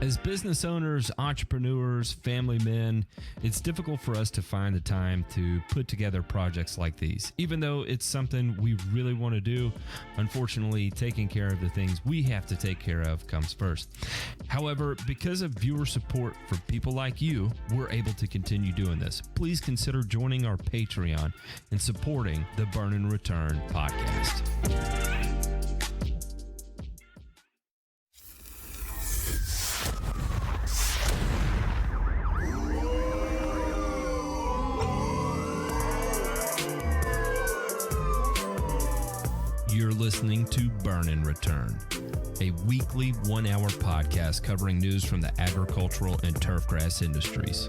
As business owners, entrepreneurs, family men, it's difficult for us to find the time to put together projects like these. Even though it's something we really want to do, unfortunately, taking care of the things we have to take care of comes first. However, because of viewer support for people like you, we're able to continue doing this. Please consider joining our Patreon and supporting the Burn and Return podcast. You're listening to Burn and Return, a weekly 1-hour podcast covering news from the agricultural and turfgrass industries.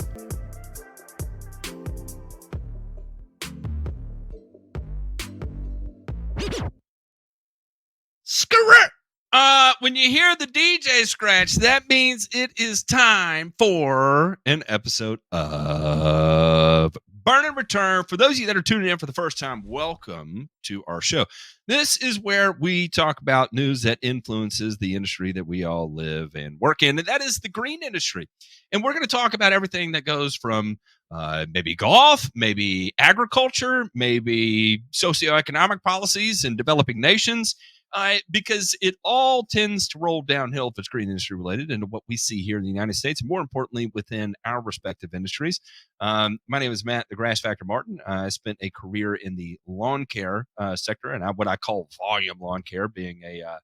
When you hear the DJ scratch, that means it is time for an episode of Burn and Return. For those of you that are tuning in for the first time, welcome to our show. This is where we talk about news that influences the industry that we all live and work in, and that is the green industry. And we're going to talk about everything that goes from maybe golf, maybe agriculture, maybe socioeconomic policies in developing nations, because it all tends to roll downhill if it's green industry related into what we see here in the United States, and more importantly, within our respective industries. My name is Matt, the Grass Factor Martin. I spent a career in the lawn care sector, and what I call volume lawn care, being a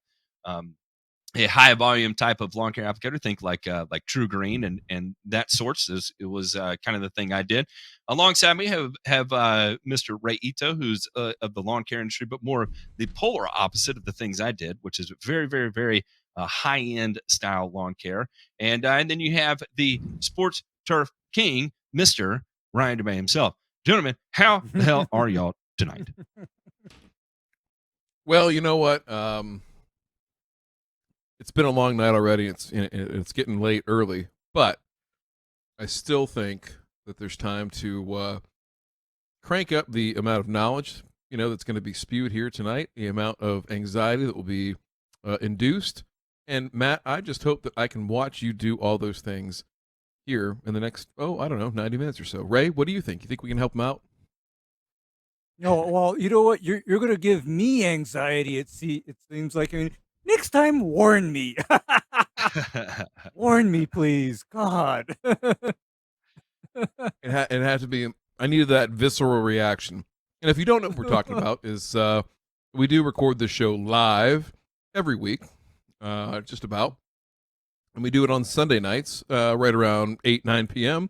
high volume type of lawn care applicator. Think like True Green and that sorts. It was kind of the thing I did. Alongside me have Mr. Ray Ito, who's of the lawn care industry, but more the polar opposite of the things I did, which is very, very, very high end style lawn care. And then you have the sports turf king, Mr. Ryan DeMay himself. Gentlemen, how the hell are y'all tonight? Well, you know what? It's been a long night already. It's getting late early, but I still think that there's time to crank up the amount of knowledge, that's going to be spewed here tonight, the amount of anxiety that will be induced. And Matt, I just hope that I can watch you do all those things here in the next, 90 minutes or so. Ray, what do you think? You think we can help him out? No, well, you know what? You're going to give me anxiety. It seems like. Next time, warn me. Warn me, please. God. It had to be. I needed that visceral reaction. And if you don't know what we're talking about, is we do record this show live every week, just about. And we do it on Sunday nights, right around 9 p.m.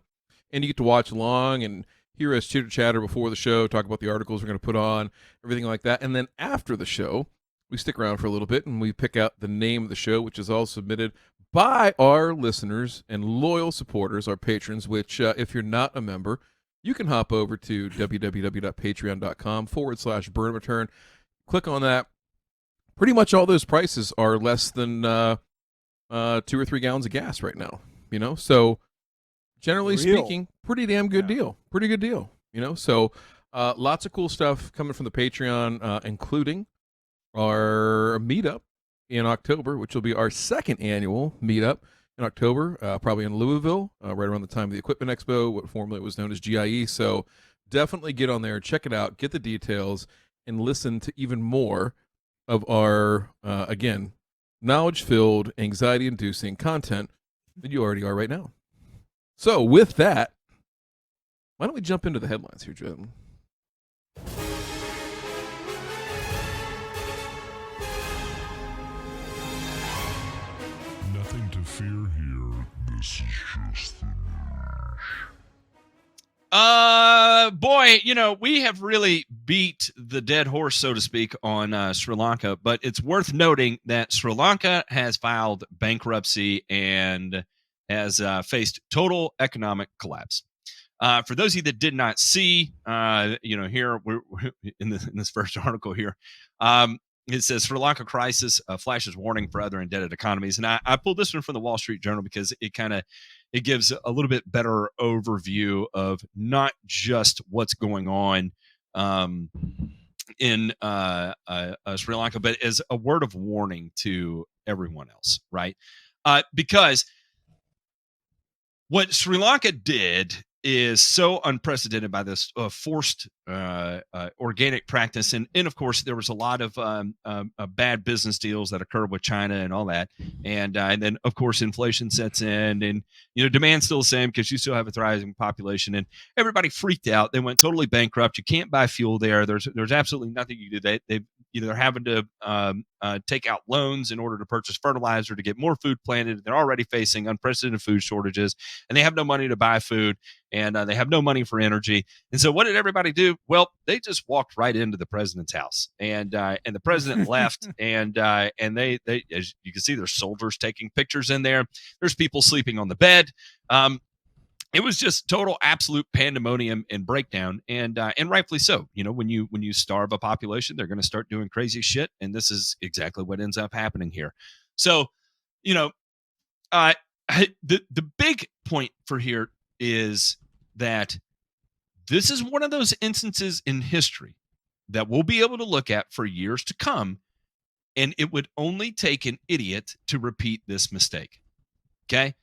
And you get to watch along and hear us chitter-chatter before the show, talk about the articles we're going to put on, everything like that. And then after the show, we stick around for a little bit and we pick out the name of the show, which is all submitted by our listeners and loyal supporters, our patrons, which if you're not a member, you can hop over to www.patreon.com/burn-return. Click on that. Pretty much all those prices are less than 2 or 3 gallons of gas right now, So generally speaking, pretty damn good deal. Pretty good deal, So lots of cool stuff coming from the Patreon, including our meetup in October, which will be our second annual meetup in October, probably in Louisville, right around the time of the Equipment Expo, what formerly was known as GIE. So definitely get on there, check it out, get the details, and listen to even more of our, again, knowledge-filled, anxiety-inducing content that you already are right now. So with that, why don't we jump into the headlines here, gentlemen? Nothing to fear here. This is just the news. Boy, we have really beat the dead horse, so to speak, on Sri Lanka, but it's worth noting that Sri Lanka has filed bankruptcy and has faced total economic collapse. For those of you that did not see, here we're in this first article here, it says Sri Lanka crisis flashes warning for other indebted economies. And I pulled this one from the Wall Street Journal because it gives a little bit better overview of not just what's going on in Sri Lanka, but as a word of warning to everyone else, right? Because What Sri Lanka did is so unprecedented by this forced organic practice. And of course, there was a lot of bad business deals that occurred with China and all that. And then, of course, inflation sets in, and, demand's still the same because you still have a thriving population. And everybody freaked out. They went totally bankrupt. You can't buy fuel there. There's absolutely nothing you can do. They're having to take out loans in order to purchase fertilizer to get more food planted. They're already facing unprecedented food shortages, and they have no money to buy food, and they have no money for energy. And so what did everybody do? Well, they just walked right into the president's house, and the president left, and they, as you can see, there's soldiers taking pictures in there. There's people sleeping on the bed. It was just total absolute pandemonium and breakdown, and rightfully so. When you starve a population, they're going to start doing crazy shit, and this is exactly what ends up happening here. So, the big point for here is that this is one of those instances in history that we'll be able to look at for years to come, and it would only take an idiot to repeat this mistake. Okay?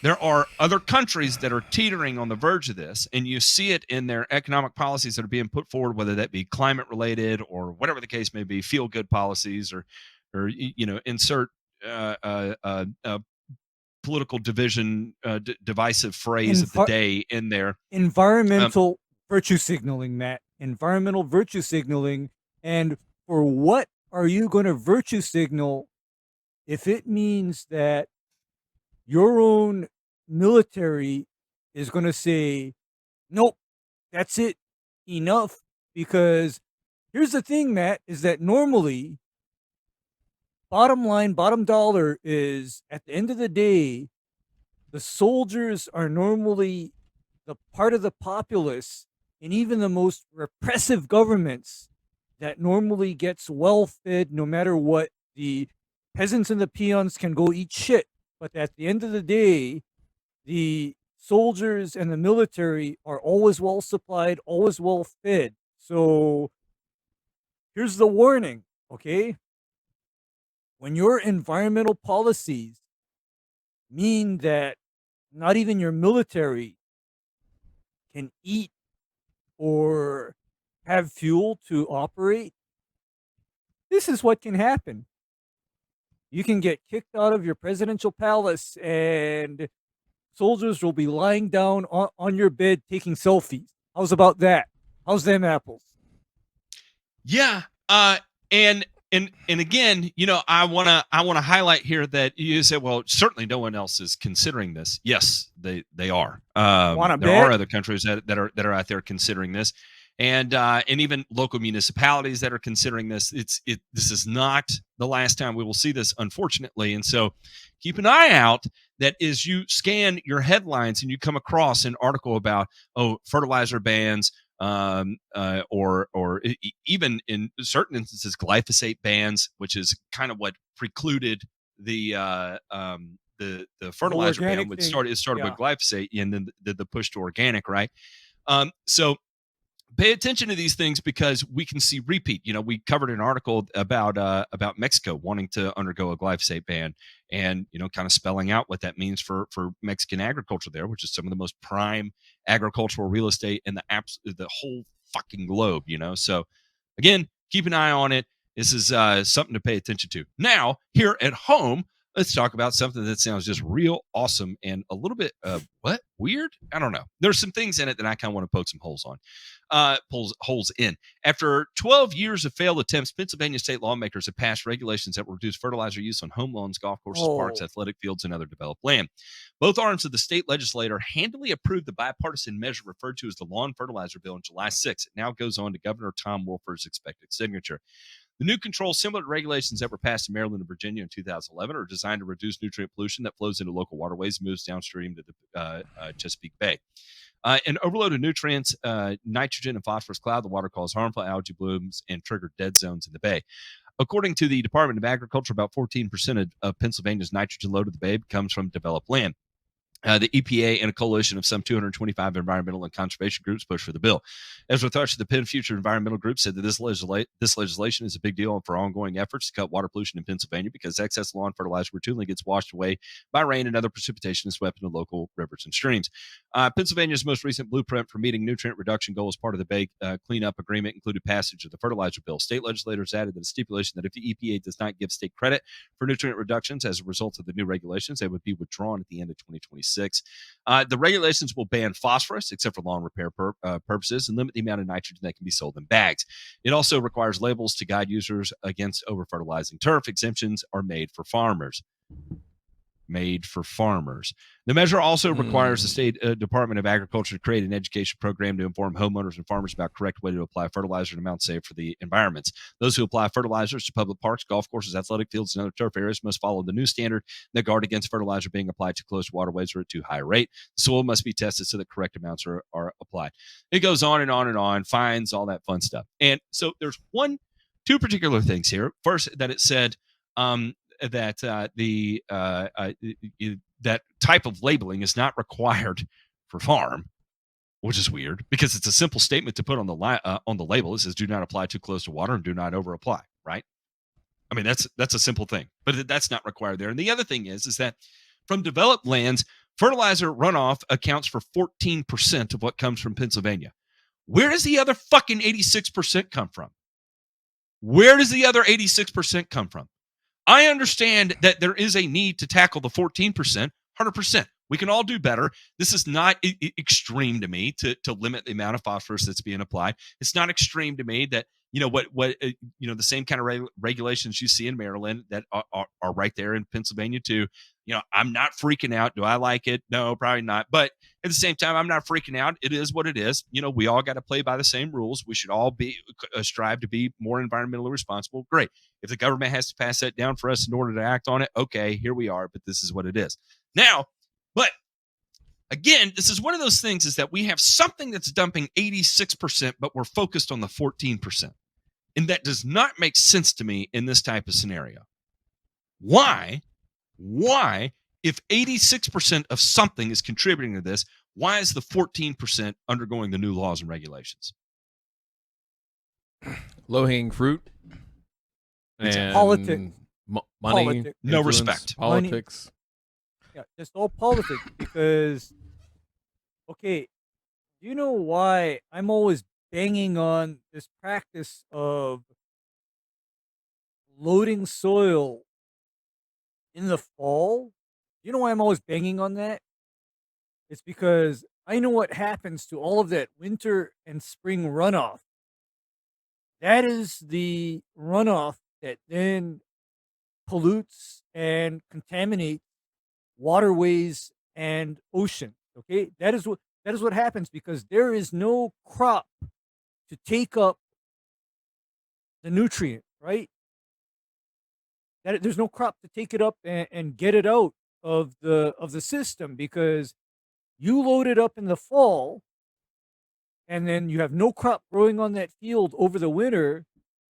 There are other countries that are teetering on the verge of this, and you see it in their economic policies that are being put forward, whether that be climate related or whatever the case may be, feel good policies, or insert political division, divisive phrase of the day in there. Environmental virtue signaling, Matt. Environmental virtue signaling. And for what are you going to virtue signal if it means that your own military is going to say, nope, that's it, enough? Because here's the thing, Matt, is that normally, bottom line, bottom dollar is, at the end of the day, the soldiers are normally the part of the populace, and even the most repressive governments, that normally gets well fed no matter what. The peasants and the peons can go eat shit. But at the end of the day, the soldiers and the military are always well supplied, always well fed. So here's the warning, okay? When your environmental policies mean that not even your military can eat or have fuel to operate, this is what can happen. You can get kicked out of your presidential palace, and soldiers will be lying down on your bed taking selfies. How's about that? How's them apples? Yeah. And again, I want to highlight here that you said, well, certainly no one else is considering this. Yes, they are. There are other countries that are out there considering this, and even local municipalities that are considering this. This is not the last time we will see this, unfortunately. And so keep an eye out that as you scan your headlines and you come across an article about, fertilizer bans, or even in certain instances, glyphosate bans, which is kind of what precluded the fertilizer ban, which started with glyphosate, and then the push to organic, right? So pay attention to these things, because we can see repeat. We covered an article about Mexico wanting to undergo a glyphosate ban, and kind of spelling out what that means for Mexican agriculture there, which is some of the most prime agricultural real estate in the whole fucking globe. So again, keep an eye on it. This is something to pay attention to. Now, here at home, let's talk about something that sounds just real awesome and a little bit weird. I don't know. There's some things in it that I kind of want to poke some holes in. After 12 years of failed attempts, Pennsylvania state lawmakers have passed regulations that will reduce fertilizer use on home lawns, golf courses, parks, athletic fields, and other developed land. Both arms of the state legislature handily approved the bipartisan measure referred to as the Lawn Fertilizer Bill on July 6th. It now goes on to Governor Tom Wolfer's expected signature. The new controls, similar to regulations that were passed in Maryland and Virginia in 2011, are designed to reduce nutrient pollution that flows into local waterways and moves downstream to the Chesapeake Bay. An overload of nutrients, nitrogen and phosphorus cloud the water, cause harmful algae blooms, and trigger dead zones in the bay. According to the Department of Agriculture, about 14% of Pennsylvania's nitrogen load of the bay comes from developed land. The EPA and a coalition of some 225 environmental and conservation groups pushed for the bill. Ezra Thrush of the Penn Future Environmental Group said that this legislation is a big deal for ongoing efforts to cut water pollution in Pennsylvania because excess lawn fertilizer routinely gets washed away by rain and other precipitation and swept into local rivers and streams. Pennsylvania's most recent blueprint for meeting nutrient reduction goals as part of the Bay cleanup agreement included passage of the fertilizer bill. State legislators added that a stipulation that if the EPA does not give state credit for nutrient reductions as a result of the new regulations, they would be withdrawn at the end of 2026. The regulations will ban phosphorus, except for lawn repair purposes, and limit the amount of nitrogen that can be sold in bags. It also requires labels to guide users against over-fertilizing turf. Exemptions are made for farmers. The measure also requires the state Department of Agriculture to create an education program to inform homeowners and farmers about correct way to apply fertilizer and amounts saved for the environments. Those who apply fertilizers to public parks, golf courses, athletic fields, and other turf areas must follow the new standard that guard against fertilizer being applied to closed waterways or at too high a rate. The soil must be tested so that correct amounts are applied. It goes on and on and on, fines, all that fun stuff. And so there's two particular things here. First, that it said that that type of labeling is not required for farm, which is weird because it's a simple statement to put on the label. It says do not apply too close to water and do not over apply, right? I mean, that's a simple thing, but that's not required there. And the other thing is that from developed lands, fertilizer runoff accounts for 14% of what comes from Pennsylvania. Where does the other fucking 86% come from? Where does the other 86% come from? I understand that there is a need to tackle the 14%, 100%. We can all do better. This is not extreme to me to limit the amount of phosphorus that's being applied. It's not extreme to me that, the same kind of regulations you see in Maryland that are right there in Pennsylvania too. I'm not freaking out. Do I like it? No, probably not. But at the same time, I'm not freaking out. It is what it is. We all got to play by the same rules. We should all strive to be more environmentally responsible. Great. If the government has to pass that down for us in order to act on it, okay, here we are. But this is what it is. Now, but again, this is one of those things is that we have something that's dumping 86%, but we're focused on the 14%. And that does not make sense to me in this type of scenario. Why, if 86% of something is contributing to this, why is the 14% undergoing the new laws and regulations? Low-hanging fruit. And Politics. Money. Politics. No respect. Politics. Yeah, it's all politics because, okay, you know why I'm always banging on this practice of loading soil in the fall? You know why I'm always banging on that? It's because I know what happens to all of that winter and spring runoff. That is the runoff that then pollutes and contaminates waterways and ocean. Okay, that is what happens because there is no crop to take up the nutrient, right? There's no crop to take it up and get it out of the system because you load it up in the fall and then you have no crop growing on that field over the winter,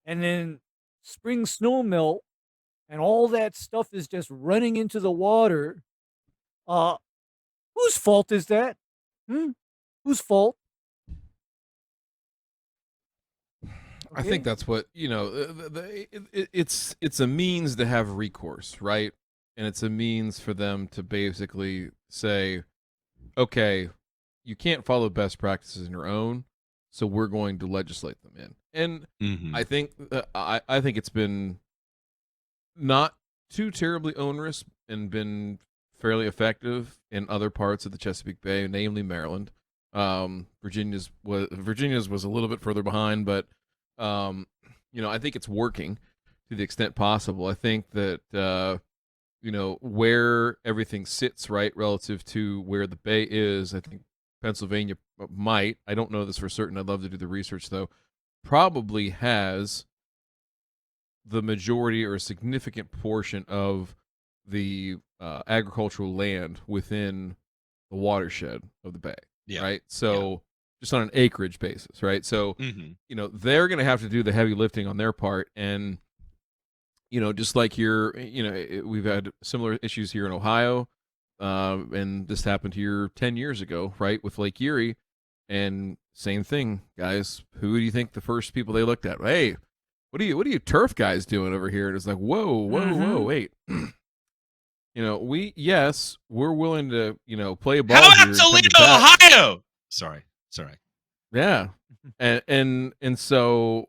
and then spring snow melt and all that stuff is just running into the water. Whose fault is that? Whose fault? I think that's what it's a means to have recourse, right? And it's a means for them to basically say, okay, you can't follow best practices in your own, so we're going to legislate them in. And I think I think it's been not too terribly onerous and been fairly effective in other parts of the Chesapeake Bay, namely Maryland. Virginia's was a little bit further behind, but I think it's working to the extent possible. I think that where everything sits right relative to where the Bay is, I think Pennsylvania might, I don't know this for certain, I'd love to do the research though, probably has the majority or a significant portion of the agricultural land within the watershed of the Bay. Yeah. Right. So just on an acreage basis. Right. So, they're going to have to do the heavy lifting on their part. And, just like we've had similar issues here in Ohio. and this happened here 10 years ago, right, with Lake Erie, and same thing, guys. Who do you think the first people they looked at? Hey, what are you turf guys doing over here? And it's like, whoa, wait. We're willing to, play a ball How here. about Toledo, Ohio? Sorry. Yeah, and so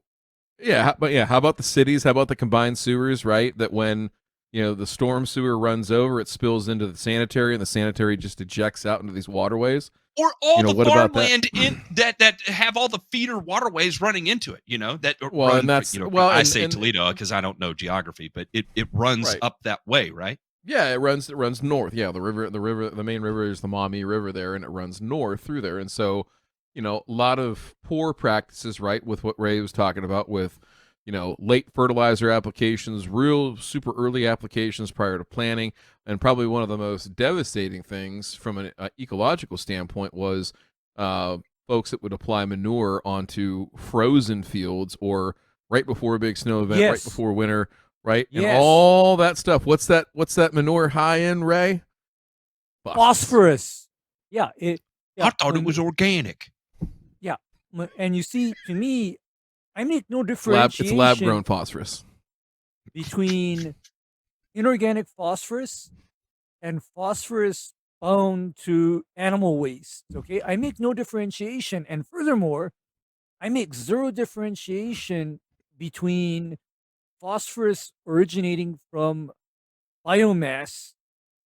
how about the cities? How about the combined sewers? Right, that when the storm sewer runs over, it spills into the sanitary, and the sanitary just ejects out into these waterways. Or all the what about farmland that have all the feeder waterways running into it, I say Toledo because I don't know geography, but it runs up that way, right? Yeah, it runs north. Yeah, the main river is the Maumee River there, and it runs north through there. And so, a lot of poor practices, right, with what Ray was talking about with, late fertilizer applications, real super early applications prior to planting. And probably one of the most devastating things from an ecological standpoint was folks that would apply manure onto frozen fields or right before a big snow event, right before winter, right? Yes. And all that stuff. What's that manure high in, Ray? Phosphorus. Yeah. I thought it was organic. Yeah. And you see, to me, I make no differentiation. It's lab-grown phosphorus. Between inorganic phosphorus and phosphorus bound to animal waste. Okay, I make no differentiation, and furthermore, I make zero differentiation between phosphorus originating from biomass,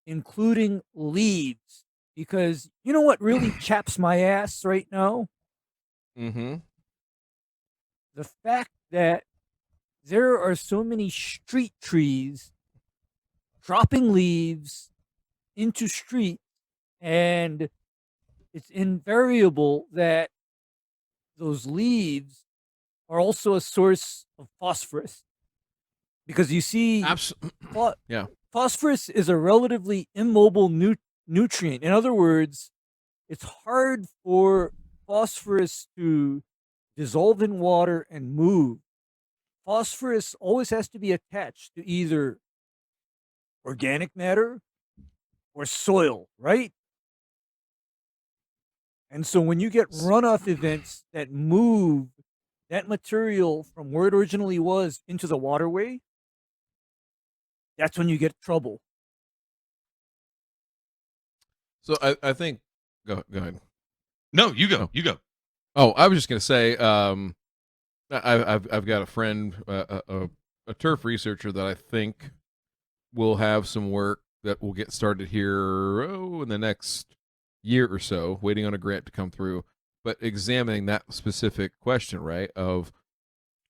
including leaves, because you know what really chaps my ass right now? Mm-hmm. The fact that there are so many street trees dropping leaves into streets, and it's invariable that those leaves are also a source of phosphorus. Because you see, phosphorus is a relatively immobile nutrient. In other words, it's hard for phosphorus to dissolve in water and move. Phosphorus always has to be attached to either organic matter or soil, right? And so when you get runoff events that move that material from where it originally was into the waterway, that's when you get trouble. So I think go ahead. No, you go. You go. Oh, I was just gonna say, I've got a friend, a turf researcher that I think will have some work that will get started here in the next year or so, waiting on a grant to come through, but examining that specific question, right, of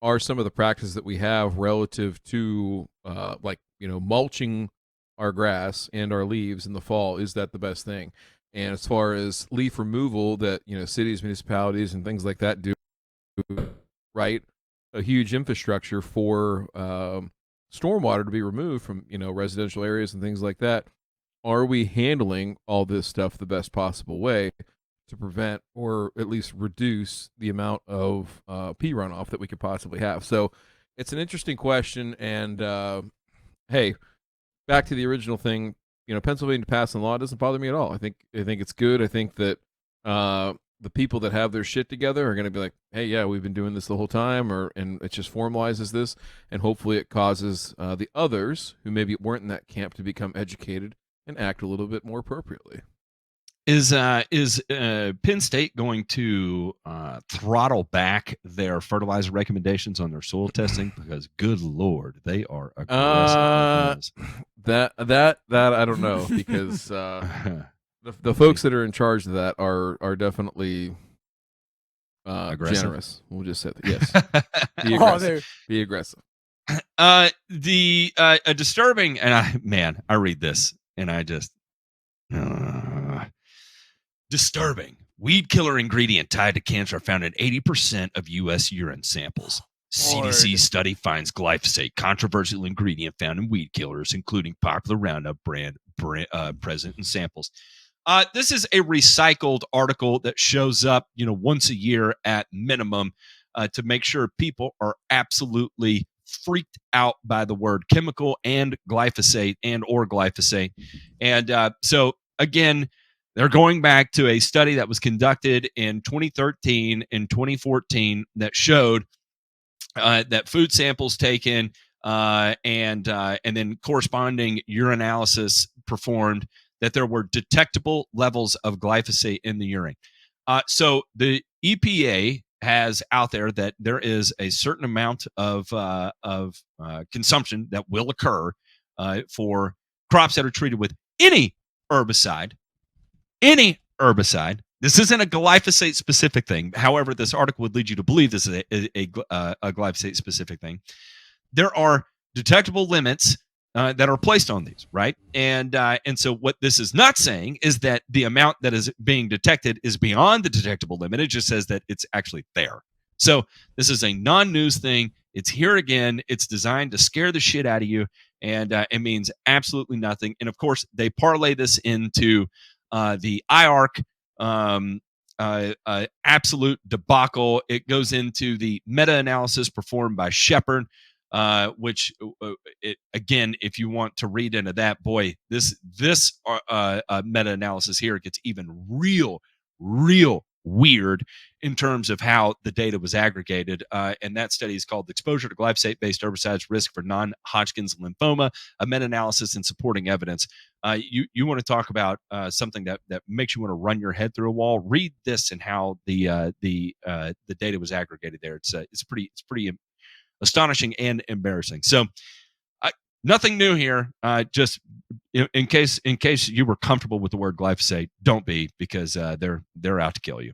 are some of the practices that we have relative to mulching our grass and our leaves in the fall, is that the best thing? And as far as leaf removal that cities, municipalities, and things like that do, right, a huge infrastructure for stormwater to be removed from residential areas and things like that. Are we handling all this stuff the best possible way to prevent or at least reduce the amount of pea runoff that we could possibly have? So it's an interesting question. And hey, back to the original thing. Pennsylvania passing law doesn't bother me at all. I think it's good. I think that the people that have their shit together are going to be like, hey, yeah, we've been doing this the whole time, and it just formalizes this, and hopefully it causes the others who maybe weren't in that camp to become educated and act a little bit more appropriately. Is Penn State going to throttle back their fertilizer recommendations on their soil testing? Because good Lord, they are aggressive. That I don't know, because the folks that are in charge of that are definitely generous. We'll just say that. Yes. Be aggressive. Be aggressive. The disturbing, and I read this and I just disturbing. Weed killer ingredient tied to cancer found in 80% of U.S. urine samples. CDC study finds glyphosate, controversial ingredient found in weed killers, including popular Roundup brand present in samples. This is a recycled article that shows up, once a year at minimum, to make sure people are absolutely freaked out by the word chemical and glyphosate. And so again, they're going back to a study that was conducted in 2013 and 2014 that showed that food samples taken and then corresponding urinalysis performed, that there were detectable levels of glyphosate in the urine. So the EPA has out there that there is a certain amount of consumption that will occur for crops that are treated with any herbicide. This isn't a glyphosate specific thing. However, this article would lead you to believe this is a glyphosate specific thing. There are detectable limits that are placed on these, right? And so what this is not saying is that the amount that is being detected is beyond the detectable limit. It just says that it's actually there. So this is a non-news thing. It's here again. It's designed to scare the shit out of you, and it means absolutely nothing. And of course, they parlay this into the IARC absolute debacle. It goes into the meta-analysis performed by Shepard, which again, if you want to read into that, boy, this meta-analysis here gets even real weird in terms of how the data was aggregated. And that study is called Exposure to Glyphosate-Based Herbicides Risk for Non-Hodgkin's Lymphoma, a meta-analysis and supporting evidence. You want to talk about something that makes you want to run your head through a wall? Read this and how the data was aggregated there. It's pretty astonishing and embarrassing. So nothing new here. Just in case you were comfortable with the word glyphosate, don't be, because they're out to kill you.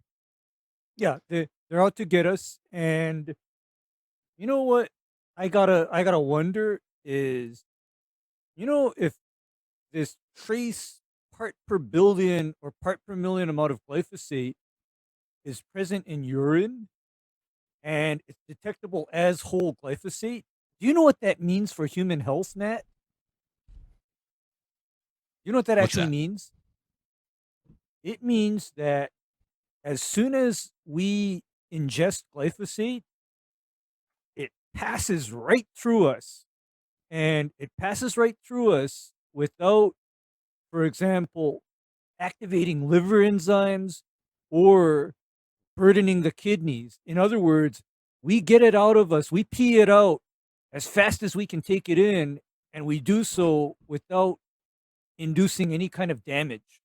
Yeah, they're out to get us. And you know what? I gotta wonder is, if this trace part per billion or part per million amount of glyphosate is present in urine and it's detectable as whole glyphosate. Do you know what that means for human health, Nat? You know what that What's actually that? means? It means that as soon as we ingest glyphosate, it passes right through us. And it passes right through us without, for example, activating liver enzymes or burdening the kidneys. In other words, we get it out of us, we pee it out as fast as we can take it in, and we do so without inducing any kind of damage.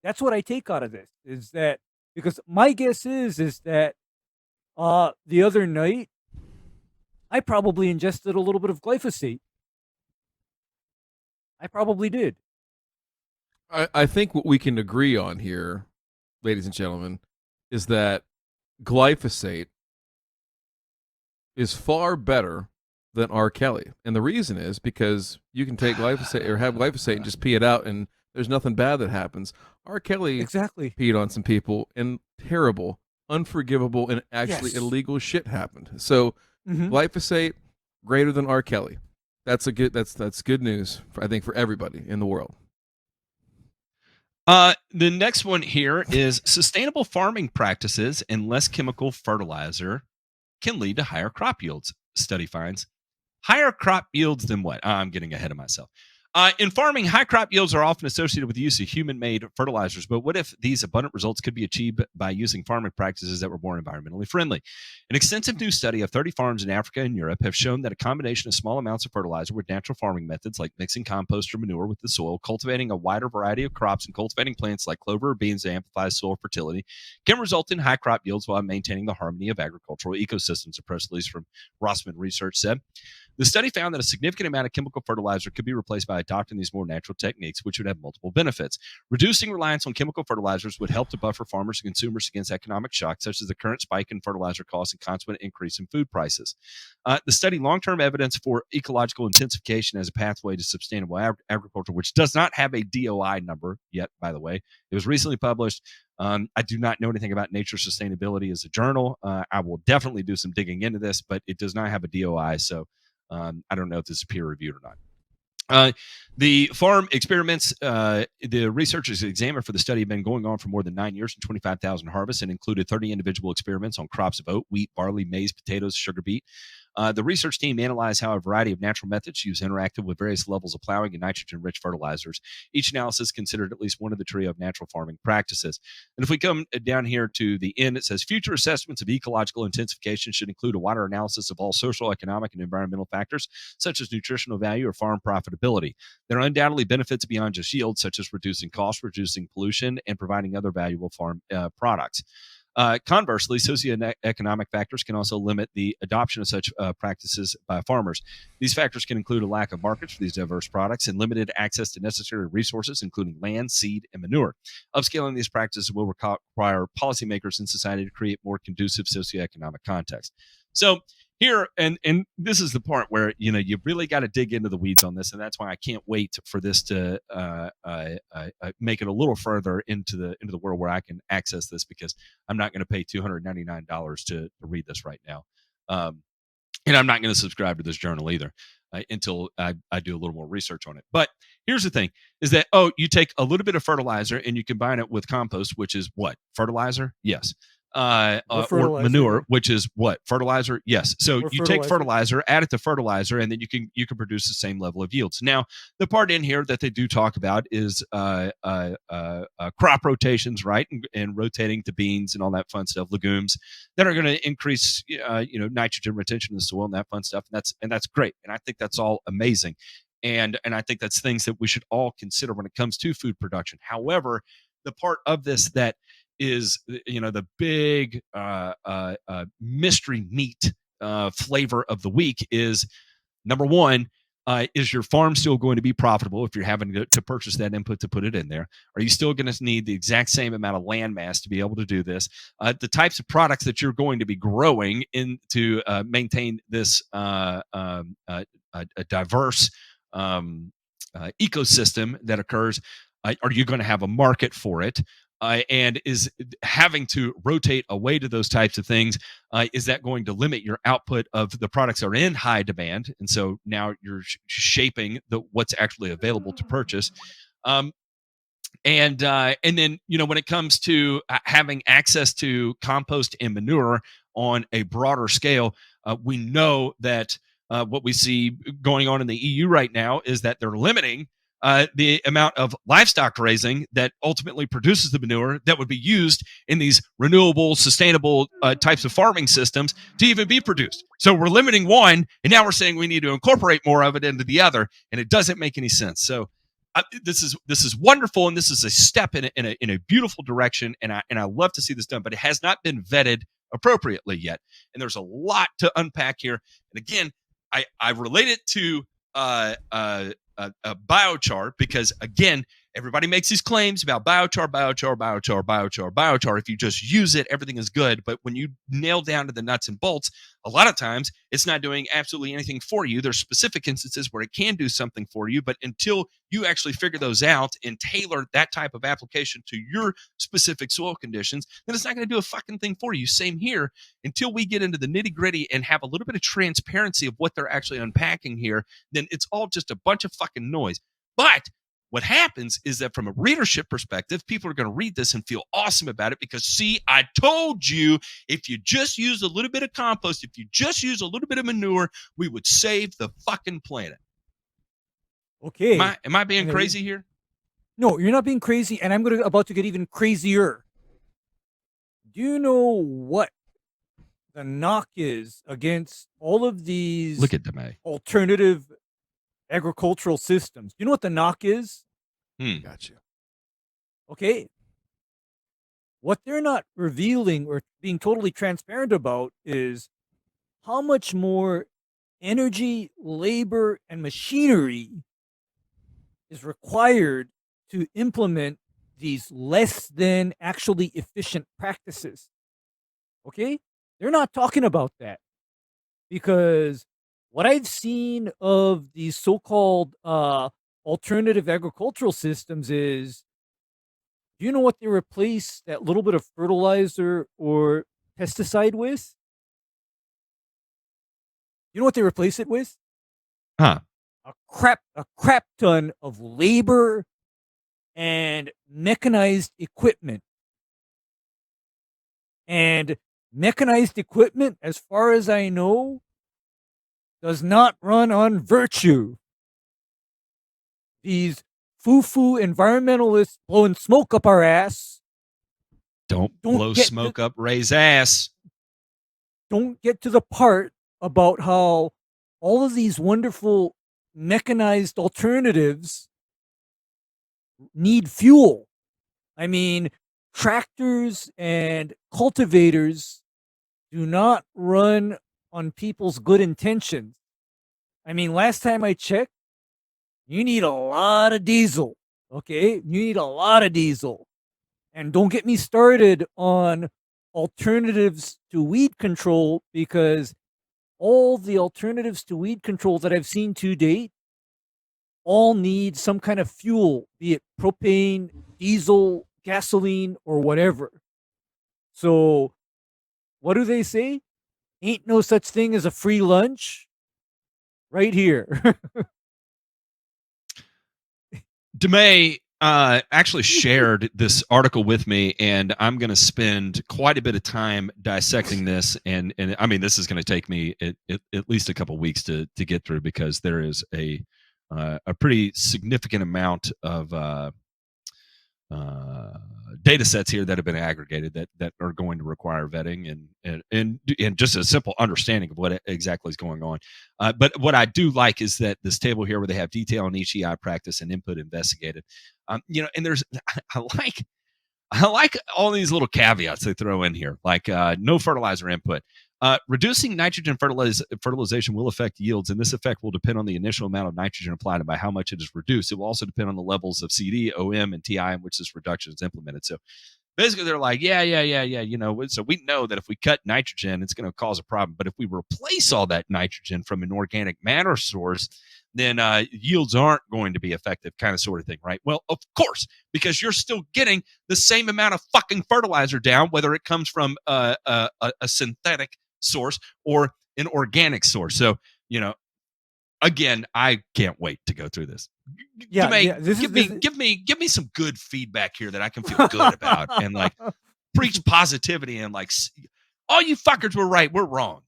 That's what I take out of this, is that, because my guess is that the other night I probably ingested a little bit of glyphosate. I probably did. I think what we can agree on here, ladies and gentlemen, is that glyphosate is far better than R. Kelly. And the reason is because you can take glyphosate or have glyphosate and just pee it out and there's nothing bad that happens. R. Kelly Exactly. peed on some people and terrible, unforgivable, and actually Yes. illegal shit happened. So glyphosate, greater than R. Kelly. That's good news, I think, for everybody in the world. The next one here is sustainable farming practices and less chemical fertilizer can lead to higher crop yields. Study finds higher crop yields than what? I'm getting ahead of myself. In farming, high crop yields are often associated with the use of human-made fertilizers, but what if these abundant results could be achieved by using farming practices that were more environmentally friendly? An extensive new study of 30 farms in Africa and Europe have shown that a combination of small amounts of fertilizer with natural farming methods like mixing compost or manure with the soil, cultivating a wider variety of crops, and cultivating plants like clover or beans to amplify soil fertility can result in high crop yields while maintaining the harmony of agricultural ecosystems, a press release from Rossman Research said. The study found that a significant amount of chemical fertilizer could be replaced by adopting these more natural techniques, which would have multiple benefits. Reducing reliance on chemical fertilizers would help to buffer farmers and consumers against economic shocks, such as the current spike in fertilizer costs and consequent increase in food prices. The study, long-term evidence for ecological intensification as a pathway to sustainable agriculture, which does not have a DOI number yet, by the way. It was recently published. I do not know anything about Nature Sustainability as a journal. I will definitely do some digging into this, but it does not have a DOI, so I don't know if this is peer-reviewed or not. The farm experiments the researchers examined for the study have been going on for more than 9 years and 25,000 harvests and included 30 individual experiments on crops of oat, wheat, barley, maize, potatoes, sugar beet. The research team analyzed how a variety of natural methods use interactive with various levels of plowing and nitrogen-rich fertilizers. Each analysis considered at least one of the trio of natural farming practices. And if we come down here to the end, it says future assessments of ecological intensification should include a wider analysis of all social, economic, and environmental factors, such as nutritional value or farm profitability. There are undoubtedly benefits beyond just yield, such as reducing costs, reducing pollution, and providing other valuable farm products. Conversely, socioeconomic factors can also limit the adoption of such practices by farmers. These factors can include a lack of markets for these diverse products and limited access to necessary resources, including land, seed, and manure. Upscaling these practices will require policymakers in society to create more conducive socioeconomic context. So here, and this is the part where you really got to dig into the weeds on this, and that's why I can't wait for this to make it a little further into the world where I can access this, because I'm not going to pay $299 to read this right now, and I'm not going to subscribe to this journal either until I do a little more research on it. But here's the thing: is that you take a little bit of fertilizer and you combine it with compost, which is what? Fertilizer? Yes. Or manure, which is what? Fertilizer? Yes. So you take fertilizer, add it to fertilizer, and then you can produce the same level of yields. Now, the part in here that they do talk about is crop rotations, right? And rotating to beans and all that fun stuff, legumes that are going to increase nitrogen retention in the soil and that fun stuff. And that's great. And I think that's all amazing. And I think that's things that we should all consider when it comes to food production. However, the part of this that is the big mystery meat flavor of the week is, number one, is your farm still going to be profitable if you're having to purchase that input to put it in there? Are you still going to need the exact same amount of land mass to be able to do this? The types of products that you're going to be growing in to maintain this a diverse ecosystem that occurs, are you going to have a market for it? And is having to rotate away to those types of things, is that going to limit your output of the products that are in high demand? And so now you're shaping what's actually available to purchase. And then, when it comes to having access to compost and manure on a broader scale, we know that what we see going on in the EU right now is that they're limiting the amount of livestock raising that ultimately produces the manure that would be used in these renewable, sustainable types of farming systems to even be produced. So we're limiting one, and now we're saying we need to incorporate more of it into the other, and it doesn't make any sense. So this is wonderful, and this is a step in a beautiful direction, and I love to see this done, but it has not been vetted appropriately yet, and there's a lot to unpack here. And again, I relate it to biochar, because again, everybody makes these claims about biochar. If you just use it, everything is good. But when you nail down to the nuts and bolts, a lot of times it's not doing absolutely anything for you. There's specific instances where it can do something for you, but until you actually figure those out and tailor that type of application to your specific soil conditions, then it's not going to do a fucking thing for you. Same here. Until we get into the nitty-gritty and have a little bit of transparency of what they're actually unpacking here, then it's all just a bunch of fucking noise. But what happens is that from a readership perspective, people are going to read this and feel awesome about it because, see, I told you, if you just use a little bit of compost, if you just use a little bit of manure, we would save the fucking planet. Okay. Am I being crazy here? No, you're not being crazy, and I'm about to get even crazier. Do you know what the knock is against all of these Look at DeMay. alternative agricultural systems? Do you know what the knock is? Gotcha. Okay. What they're not revealing or being totally transparent about is how much more energy, labor, and machinery is required to implement these less than actually efficient practices. Okay? They're not talking about that, because what I've seen of these so-called alternative agricultural systems is, do you know what they replace that little bit of fertilizer or pesticide with? You know what they replace it with? Huh. A crap ton of labor and mechanized equipment. And mechanized equipment, as far as I know, does not run on virtue. These foo-foo environmentalists blowing smoke up our ass. Don't blow smoke up Ray's ass. Don't get to the part about how all of these wonderful mechanized alternatives need fuel. I mean, tractors and cultivators do not run on people's good intentions. I mean, last time I checked, you need a lot of diesel, okay? You need a lot of diesel. And don't get me started on alternatives to weed control, because all the alternatives to weed control that I've seen to date all need some kind of fuel, be it propane, diesel, gasoline, or whatever. So what do they say? Ain't no such thing as a free lunch. Right here. DeMay actually shared this article with me, and I'm going to spend quite a bit of time dissecting this. And I mean, this is going to take me at least a couple weeks to get through, because there is a pretty significant amount of data sets here that have been aggregated that are going to require vetting and just a simple understanding of what exactly is going on. But what I do like is that this table here, where they have detail on each EI practice and input investigated, and there's I like all these little caveats they throw in here, like no fertilizer input. Reducing nitrogen fertilization will affect yields, and this effect will depend on the initial amount of nitrogen applied and by how much it is reduced. It will also depend on the levels of CD, OM, and TI in which this reduction is implemented. So basically, they're like, yeah. So we know that if we cut nitrogen, it's going to cause a problem. But if we replace all that nitrogen from an organic matter source, then yields aren't going to be effective, kind of sort of thing, right? Well, of course, because you're still getting the same amount of fucking fertilizer down, whether it comes from a synthetic source or an organic source. So, again, I can't wait to go through this. Give me some good feedback here that I can feel good about, and like preach positivity, and like, all you fuckers were right, we're wrong.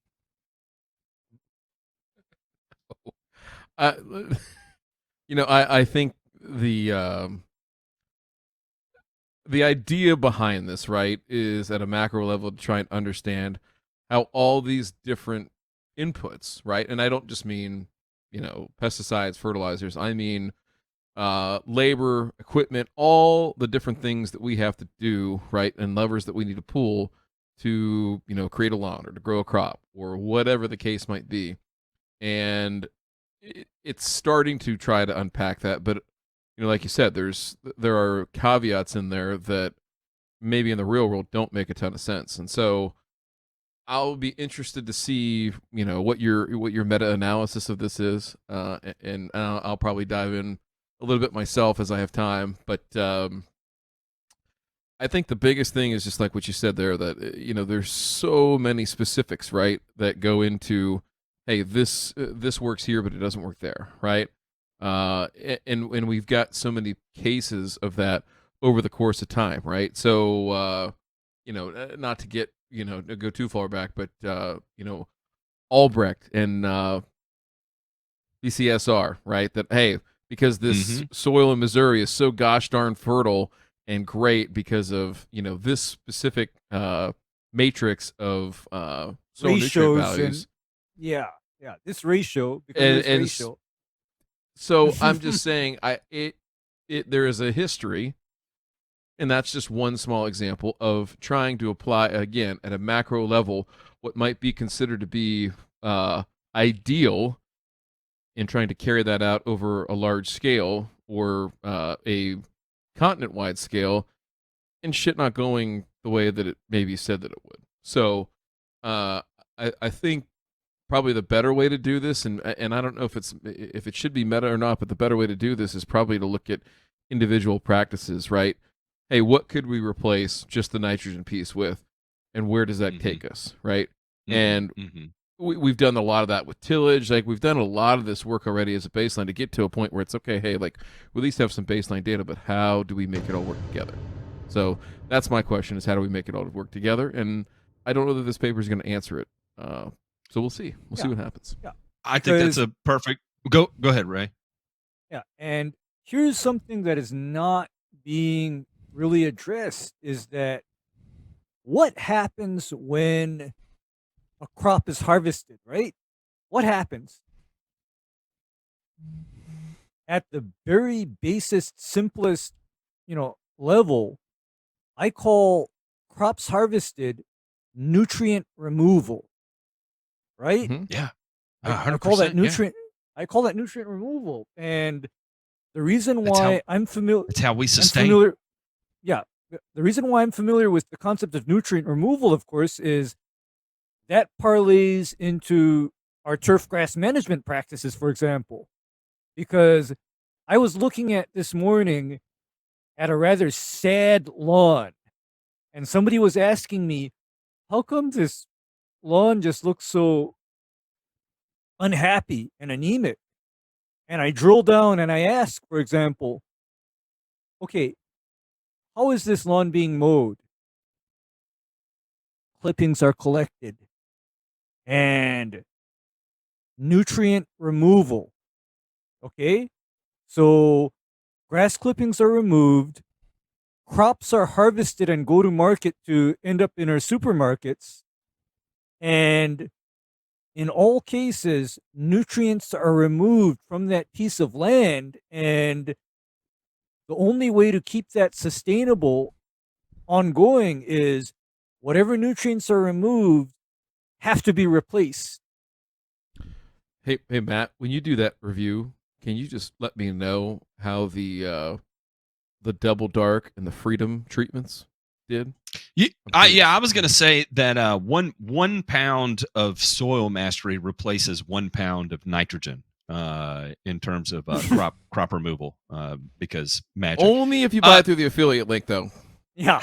I think the idea behind this, right, is at a macro level to try and understand how all these different inputs, right, and I don't just mean, pesticides, fertilizers, I mean labor, equipment, all the different things that we have to do, right, and levers that we need to pull to, create a lawn or to grow a crop or whatever the case might be. And it's starting to try to unpack that, but like you said, there are caveats in there that maybe in the real world don't make a ton of sense. And so I'll be interested to see what your meta-analysis of this is, and I'll probably dive in a little bit myself as I have time. But I think the biggest thing is just like what you said there, that there's so many specifics, right, that go into, hey, this works here, but it doesn't work there, right? And we've got so many cases of that over the course of time, right? So not to get go too far back, but Albrecht and BCSR, right? That, hey, because this soil in Missouri is so gosh darn fertile and great because of this specific matrix of soil nutrient values. This ratio, because this ratio. So I'm just saying, there is a history, and that's just one small example of trying to apply, again, at a macro level, what might be considered to be ideal, in trying to carry that out over a large scale or a continent-wide scale, and shit not going the way that it maybe said that it would. So I think probably the better way to do this, and I don't know if it should be meta or not, but the better way to do this is probably to look at individual practices, right? Hey, what could we replace just the nitrogen piece with, and where does that take us, right? And we've done a lot of that with tillage. Like, we've done a lot of this work already as a baseline to get to a point where it's okay, hey, like, we at least have some baseline data, but how do we make it all work together? So that's my question, is how do we make it all work together? And I don't know that this paper is going to answer it. So we'll see. We'll see what happens. Yeah. I think that's a perfect. Go ahead, Ray. Yeah, and here's something that is not being really addressed is that what happens when a crop is harvested, right? What happens? At the very basest, simplest, level, I call crops harvested nutrient removal, right? Mhm. Yeah, I call that nutrient. I call that nutrient removal, and the reason why I'm familiar. That's how we I'm sustain. familiar. Yeah, the reason why I'm familiar with the concept of nutrient removal, of course, is that parlays into our turf grass management practices, for example, because I was looking at this morning at a rather sad lawn, and somebody was asking me, how come this lawn just looks so unhappy and anemic? And I drill down and I ask, for example, okay, how is this lawn being mowed? Clippings are collected and nutrient removal. Okay? So grass clippings are removed, crops are harvested and go to market to end up in our supermarkets. And in all cases, nutrients are removed from that piece of land. And the only way to keep that sustainable, ongoing, is whatever nutrients are removed have to be replaced. Hey, Matt, when you do that review, can you just let me know how the double dark and the freedom treatments did? I was gonna say that 1 pound of soil mastery replaces 1 pound of nitrogen in terms of crop removal because magic. Only if you buy it through the affiliate link, though. Yeah.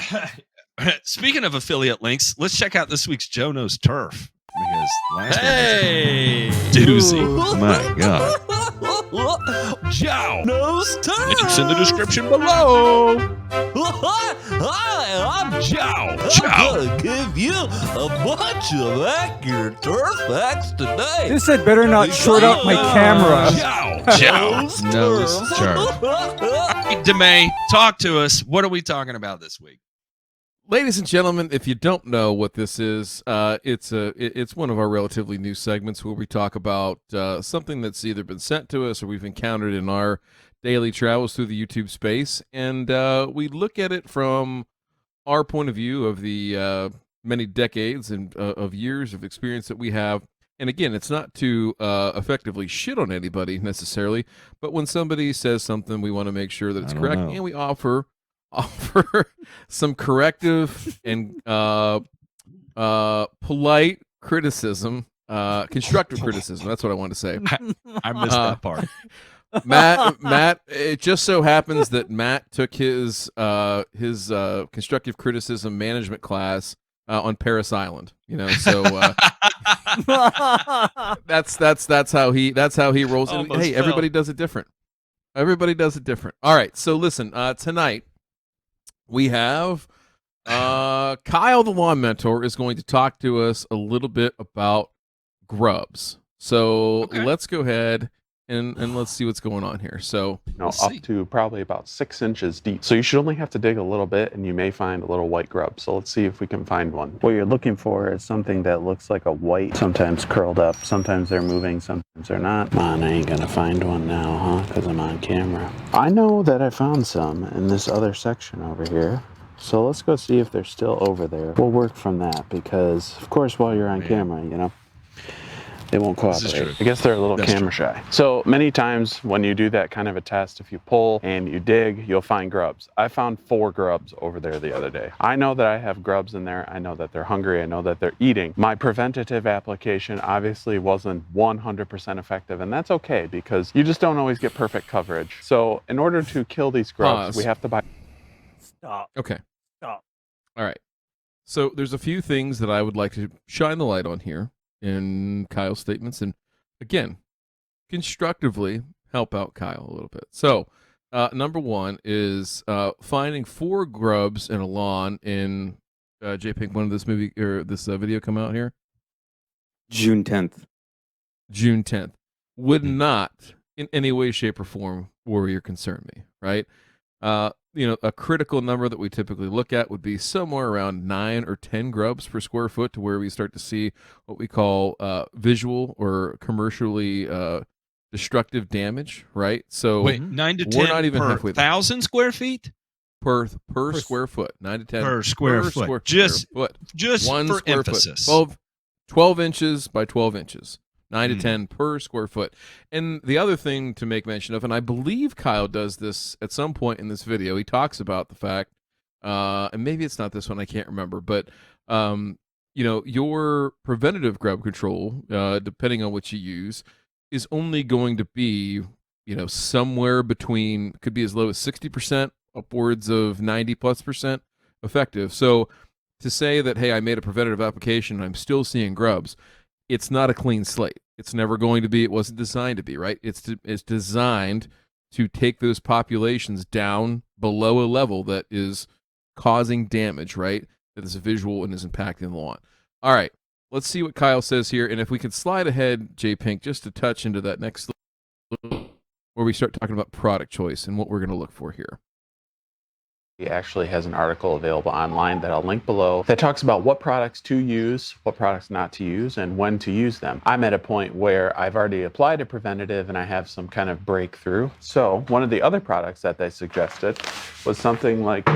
Speaking of affiliate links, let's check out this week's Joe Knows Turf because last Hey, one was a doozy. My God. Joe Knows Turf. Links in the description below. Hi, I'm Joe. I'm gonna give you a bunch of accurate turf facts today. This had better not short out my camera. Joe Knows Turf. Hey, DeMay, talk to us. What are we talking about this week? Ladies and gentlemen, if you don't know what this is, it's one of our relatively new segments where we talk about something that's either been sent to us or we've encountered in our daily travels through the YouTube space, and we look at it from our point of view of the many decades and of years of experience that we have. And again, it's not to effectively shit on anybody necessarily, but when somebody says something, we want to make sure that it's correct, and we offer some corrective and polite criticism, constructive criticism. That's what I wanted to say. I missed that part. Matt, it just so happens that Matt took his constructive criticism management class on Paris Island, so that's how he rolls. And, hey, everybody does it different. Everybody does it different. All right, so listen, tonight we have Kyle, the lawn mentor, is going to talk to us a little bit about grubs. So let's go ahead and let's see what's going on here. So up to probably about 6 inches deep. So you should only have to dig a little bit and you may find a little white grub. So let's see if we can find one. What you're looking for is something that looks like a white, sometimes curled up, sometimes they're moving, sometimes they're not. Come on, I ain't gonna find one now, huh? Because I'm on camera. I know that I found some in this other section over here. So let's go see if they're still over there. We'll work from that because, of course, while you're on camera, they won't cooperate. I guess they're a little camera shy. So many times when you do that kind of a test, if you pull and you dig, you'll find grubs. I found 4 grubs over there the other day. I know that I have grubs in there. I know that they're hungry. I know that they're eating. My preventative application obviously wasn't 100% effective, and that's okay because you just don't always get perfect coverage. So in order to kill these grubs, we have to buy... Stop. Okay. Stop. All right. So there's a few things that I would like to shine the light on here in Kyle's statements, and again, constructively help out Kyle a little bit. So, number one is finding 4 grubs in a lawn in JPink. When did this movie or this video come out here? June 10th. June 10th would not in any way, shape, or form worry or concern me, right? A critical number that we typically look at would be somewhere around 9 or 10 grubs per square foot, to where we start to see what we call visual or commercially destructive damage, right? So Wait, 9 to 10 we're not even per halfway there. 1,000 square feet? Per square foot, 9 to 10 Per square foot. Just one for square emphasis. foot. 12 inches by 12 inches. 9 to Mm. 10 per square foot. And the other thing to make mention of, and I believe Kyle does this at some point in this video, he talks about the fact, and maybe it's not this one, I can't remember, but your preventative grub control, depending on what you use, is only going to be, somewhere between, could be as low as 60%, upwards of 90+% effective. So to say that, hey, I made a preventative application and I'm still seeing grubs, it's not a clean slate. It's never going to be. It wasn't designed to be, right? It's designed to take those populations down below a level that is causing damage, right? That is visual and is impacting the lawn. All right, let's see what Kyle says here. And if we could slide ahead, J Pink, just to touch into that next where we start talking about product choice and what we're going to look for here. He actually has an article available online that I'll link below that talks about what products to use, what products not to use, and when to use them. I'm at a point where I've already applied a preventative and I have some kind of breakthrough. So one of the other products that they suggested was something like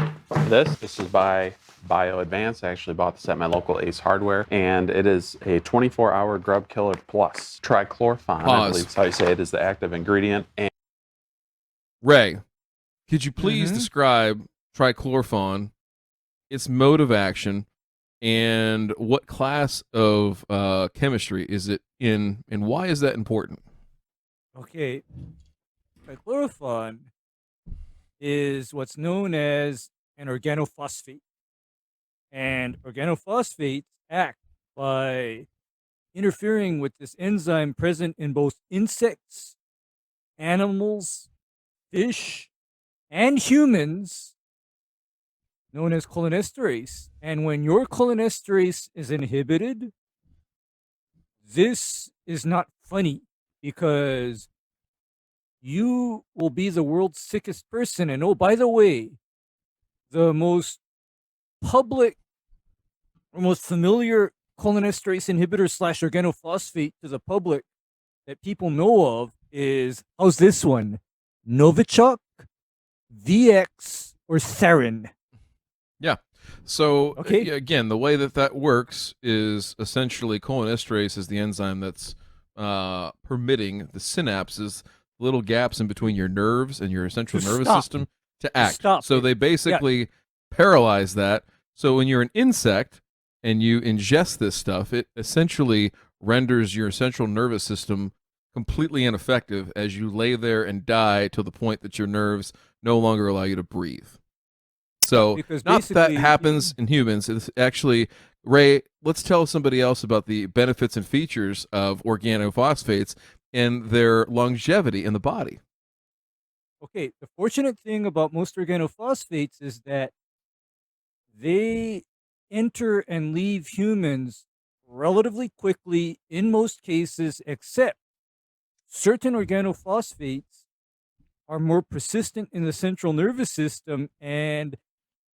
this. This is by Bio Advance. I actually bought this at my local Ace Hardware, and it is a 24-hour grub killer plus. Trichlorphon, I believe is how you say it, is the active ingredient. And Ray, could you please describe trichlorphon, its mode of action, and what class of chemistry is it in, and why is that important? Okay. Trichlorphon is what's known as an organophosphate. And organophosphates act by interfering with this enzyme present in both insects, animals, fish, and humans, known as cholinesterase. And when your cholinesterase is inhibited, this is not funny, because you will be the world's sickest person. And oh, by the way, the most public or most familiar cholinesterase inhibitor / organophosphate to the public that people know of is, how's this one? Novichok, VX, or Sarin. Yeah. So Okay. again, the way that works is essentially cholinesterase is the enzyme that's permitting the synapses, little gaps in between your nerves and your central nervous system, to act. So they basically paralyze that. So when you're an insect and you ingest this stuff, it essentially renders your central nervous system completely ineffective as you lay there and die to the point that your nerves no longer allow you to breathe. So not that happens in humans. It's actually, Ray, let's tell somebody else about the benefits and features of organophosphates and their longevity in the body. Okay, the fortunate thing about most organophosphates is that they enter and leave humans relatively quickly in most cases, except certain organophosphates are more persistent in the central nervous system, and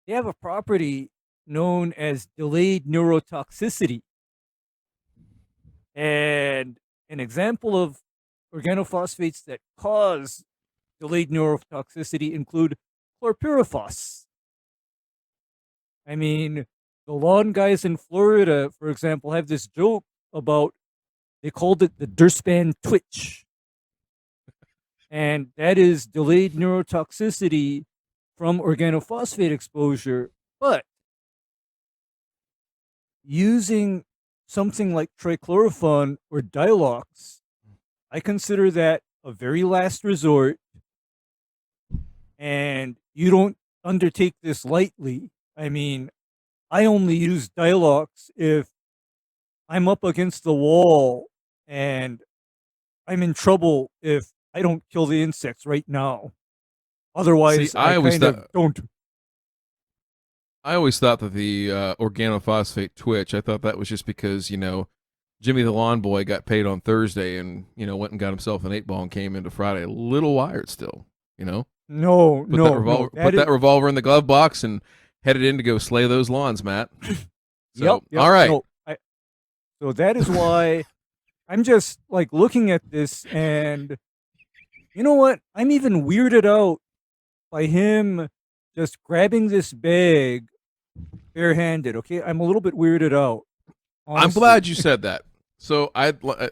they have a property known as delayed neurotoxicity. And an example of organophosphates that cause delayed neurotoxicity include chlorpyrifos. I mean, the lawn guys in Florida, for example, have this joke about, they called it the Durstband twitch. And that is delayed neurotoxicity from organophosphate exposure. But using something like trichlorphon or Dilox, I consider that a very last resort. And you don't undertake this lightly. I mean, I only use Dilox if I'm up against the wall and I'm in trouble if I don't kill the insects right now. Otherwise, See, I kind of don't. I always thought that the organophosphate twitch, I thought that was just because, Jimmy the lawn boy got paid on Thursday and, went and got himself an 8-ball and came into Friday a little wired still, No, Put that revolver in the glove box and headed in to go slay those lawns, Matt. So, Yep. all right. So that is why I'm just like looking at this, and you know what? I'm even weirded out by him just grabbing this bag barehanded. Okay, I'm a little bit weirded out. Honestly. I'm glad you said that. So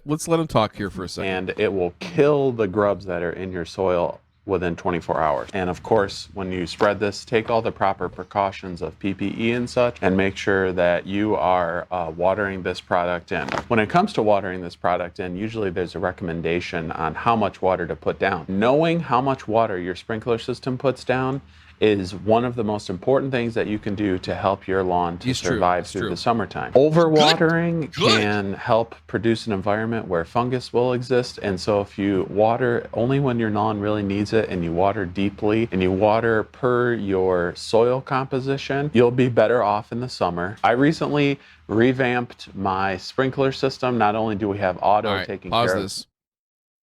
let's let him talk here for a second. And it will kill the grubs that are in your soil within 24 hours. And of course, when you spread this, take all the proper precautions of PPE and such, and make sure that you are watering this product in. When it comes to watering this product in, usually there's a recommendation on how much water to put down. Knowing how much water your sprinkler system puts down is one of the most important things that you can do to help your lawn to survive through the summertime. Overwatering can help produce an environment where fungus will exist, and so if you water only when your lawn really needs it, and you water deeply, and you water per your soil composition, you'll be better off in the summer. I recently revamped my sprinkler system. Not only do we have auto taking care of this.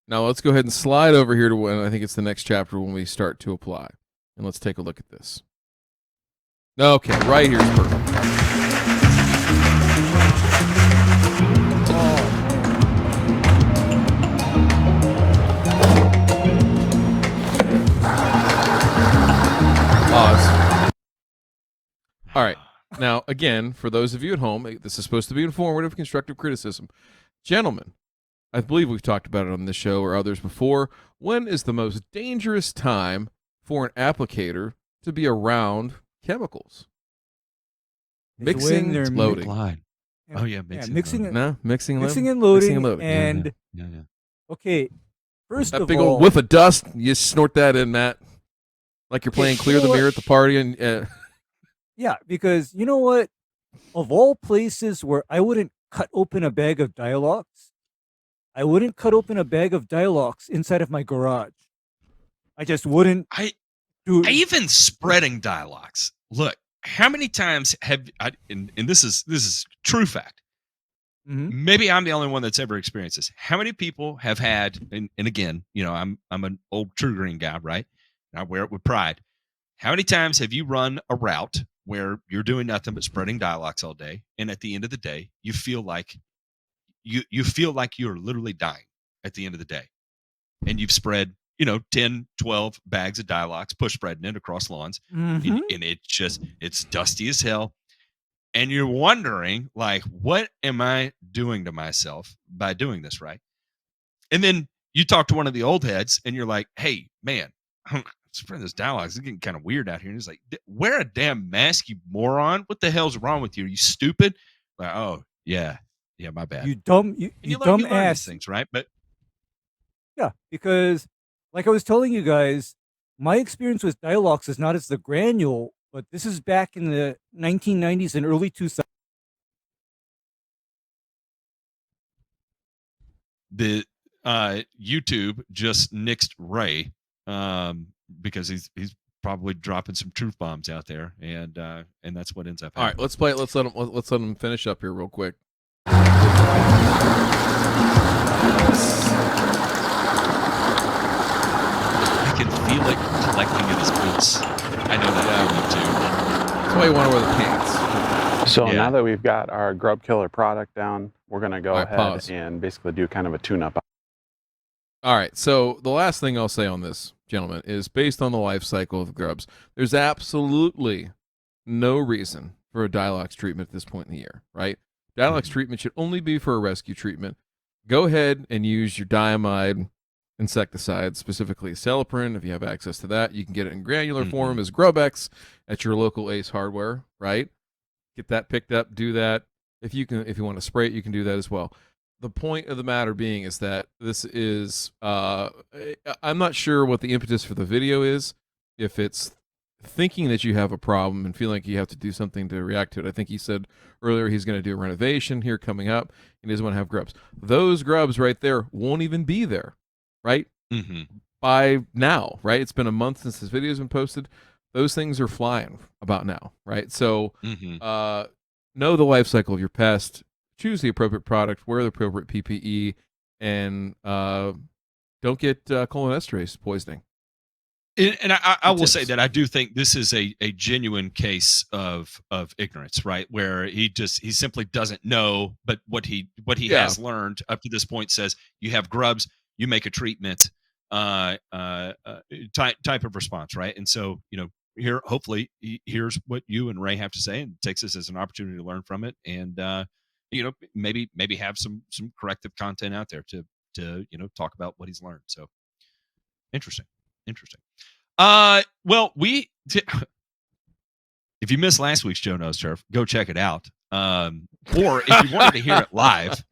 Now let's go ahead and slide over here to when I think it's the next chapter when we start to apply. And let's take a look at this. Okay, right here is perfect. Pause. All right. Now, again, for those of you at home, this is supposed to be informative, constructive criticism. Gentlemen, I believe we've talked about it on this show or others before. When is the most dangerous time for an applicator to be around chemicals? Mixing, loading. Oh yeah, mixing and loading. And okay, first that of big all, old whiff of dust, you snort that in, Matt, like you're playing Clear the Mirror at the party, and yeah, because you know what? Of all places where I wouldn't cut open a bag of Dialox, I wouldn't cut open a bag of Dialox inside of my garage. I just wouldn't. Even spreading Dialox. Look, how many times have I? And this is true fact. Mm-hmm. Maybe I'm the only one that's ever experienced this. How many people have had? And again, I'm an old True Green guy, right? And I wear it with pride. How many times have you run a route where you're doing nothing but spreading Dialox all day, and at the end of the day, you feel like you're literally dying at the end of the day, and you've spread 10, 12 bags of Dialox, push spreading it across lawns. Mm-hmm. And it's dusty as hell. And you're wondering, like, what am I doing to myself by doing this, right? And then you talk to one of the old heads and you're like, hey, man, I'm spreading this Dialox. It's getting kind of weird out here. And he's like, wear a damn mask, you moron. What the hell's wrong with you? Are you stupid? Like, oh, yeah, my bad. You dumb ass. Things, right? But yeah, because like I was telling you guys, my experience with Dialox is not as the granule, but this is back in the 1990s and early 2000s. The YouTube just nixed Ray because he's probably dropping some truth bombs out there, and that's what ends up happening. All right, let's play it. Let's let him finish up here real quick. I can feel it collecting in his boots. I know that feeling too. That's why you want to wear the pants. So now that we've got our grub killer product down, we're going to go ahead and basically do kind of a tune-up. All right, so the last thing I'll say on this, gentlemen, is based on the life cycle of grubs. There's absolutely no reason for a Dialox treatment at this point in the year, right? Dialox treatment should only be for a rescue treatment. Go ahead and use your diamide insecticide, specifically Celiprin. If you have access to that, you can get it in granular form as GrubX at your local Ace Hardware, right? Get that picked up, do that. If you want to spray it, you can do that as well. The point of the matter being is that this is, I'm not sure what the impetus for the video is, if it's thinking that you have a problem and feeling like you have to do something to react to it. I think he said earlier he's going to do a renovation here coming up, and he doesn't want to have grubs. Those grubs right there won't even be there, right? By now, right? It's been a month since this video's been posted. Those things are flying about now, right? So know the life cycle of your pest. choose the appropriate product, wear the appropriate PPE, and don't get cholinesterase poisoning. And I will say that I do think this is a genuine case of ignorance, right? Where he simply doesn't know, but what he has learned up to this point says you have grubs, you make a treatment type of response, right? And so, here hopefully here's what you and Ray have to say, and takes this as an opportunity to learn from it, and maybe have some corrective content out there to talk about what he's learned. So interesting. Well, if you missed last week's Joe Knows Turf, go check it out. Or if you wanted to hear it live,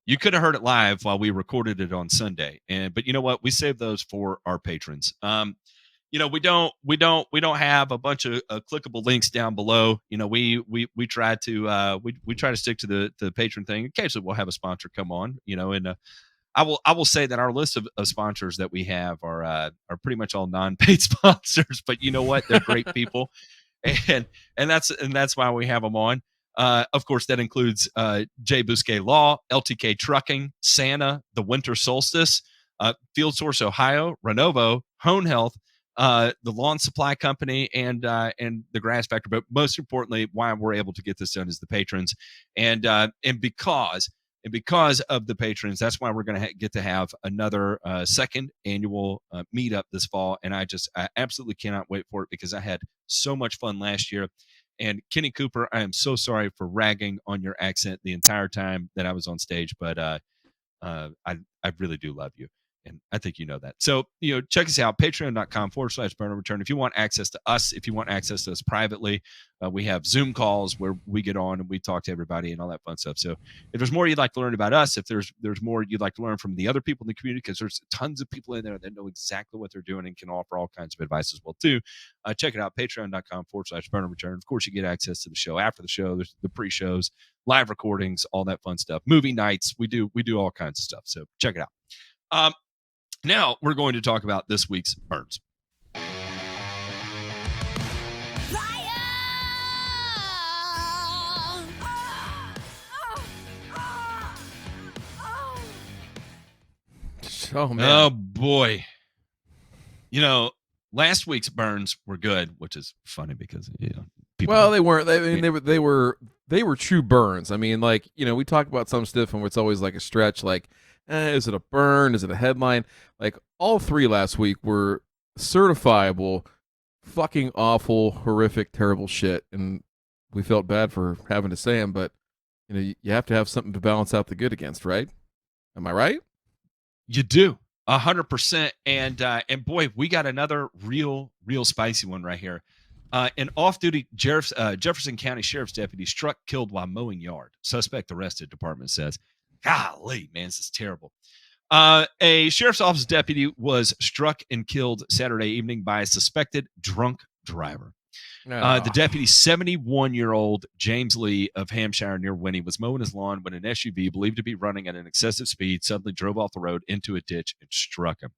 you could have heard it live while we recorded it on Sunday. But you know what? We saved those for our patrons. We don't have a bunch of clickable links down below. We try to we try to stick to the patron thing. Occasionally we'll have a sponsor come on, and I will say that our list of sponsors that we have are pretty much all non-paid sponsors, but you know what? They're great people, and that's why we have them on. Of course, that includes Bousquet Law, LTK Trucking, Santa, the Winter Solstice, Field Source Ohio, Renovo, Hone Health, the Lawn Supply Company, and the Grass Factory. But most importantly, why we're able to get this done is the patrons, and because of the patrons, that's why we're going to get to have another second annual meetup this fall. And I absolutely cannot wait for it, because I had so much fun last year. And Kenny Cooper, I am so sorry for ragging on your accent the entire time that I was on stage, but I really do love you. And I think you know that. So, check us out, patreon.com/burnerreturn. If you want access to us, if you want access to us privately, we have Zoom calls where we get on and we talk to everybody and all that fun stuff. So if there's more you'd like to learn about us, if there's more you'd like to learn from the other people in the community, because there's tons of people in there that know exactly what they're doing and can offer all kinds of advice as well, too. Check it out, patreon.com/burnerreturn. Of course, you get access to the show after the show. There's the pre-shows, live recordings, all that fun stuff. Movie nights, we do all kinds of stuff. So check it out. Now we're going to talk about this week's burns. Oh man! Oh boy! Last week's burns were good, which is funny because people. Well, they weren't. They were true burns. I mean, we talk about some stuff and it's always like a stretch, like. Is it a burn? Is it a headline? Like, all three last week were certifiable, fucking awful, horrific, terrible shit. And we felt bad for having to say them, but you have to have something to balance out the good against, right? Am I right? You do 100%. And boy, we got another real spicy one right here. An off-duty Jefferson County Sheriff's deputy struck, killed while mowing yard. Suspect arrested, department says. Golly, man, this is terrible. A sheriff's office deputy was struck and killed Saturday evening by a suspected drunk driver. The deputy, 71-year-old James Lee of Hampshire near Winnie, was mowing his lawn when an SUV believed to be running at an excessive speed suddenly drove off the road into a ditch and struck him.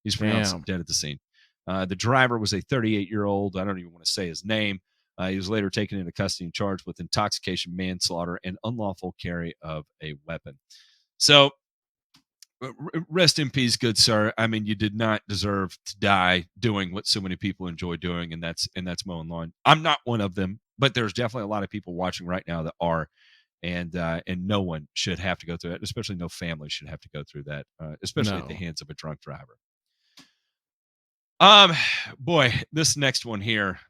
He's pronounced dead at the scene. The driver was a 38-year-old. I don't even want to say his name. He was later taken into custody and charged with intoxication, manslaughter, and unlawful carry of a weapon. So, rest in peace, good sir. I mean, you did not deserve to die doing what so many people enjoy doing, and that's mowing lawn. I'm not one of them, but there's definitely a lot of people watching right now that are, and no one should have to go through that, especially no family should have to go through that, especially at the hands of a drunk driver. Boy, this next one here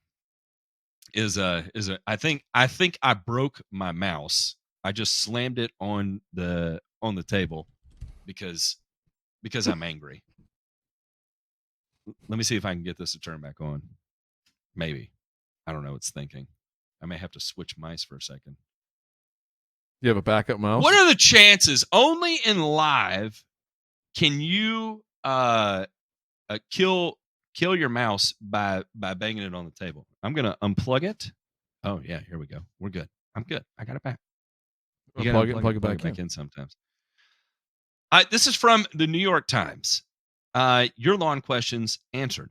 is I think I broke my mouse. I just slammed it on the table because I'm angry. Let me see if I can get this to turn back on. Maybe. I don't know. It's thinking. I may have to switch mice for a second. You have a backup mouse? What are the chances? Only in live can you kill your mouse by banging it on the table. I'm going to unplug it. Oh, yeah, here we go. We're good. I'm good. I got it back. You Unplug it and plug it back in sometimes. This is from the New York Times. Your lawn questions answered.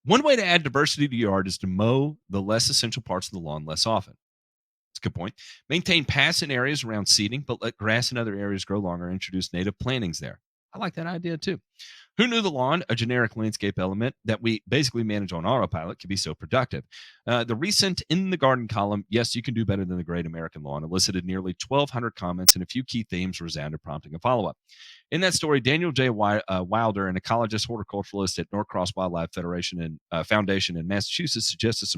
One way to add diversity to your yard is to mow the less essential parts of the lawn less often. It's Good point. Maintain paths in areas around seeding, but let grass and other areas grow longer. Introduce native plantings there. I like that idea too. Who knew the lawn, a generic landscape element that we basically manage on autopilot, could be so productive? The recent In the Garden column, Yes, You Can Do Better Than the Great American Lawn, elicited nearly 1,200 comments and a few key themes resounded, prompting a follow-up. In that story, Daniel J. Wilder, an ecologist horticulturalist at Norcross Wildlife Federation and Foundation in Massachusetts, suggested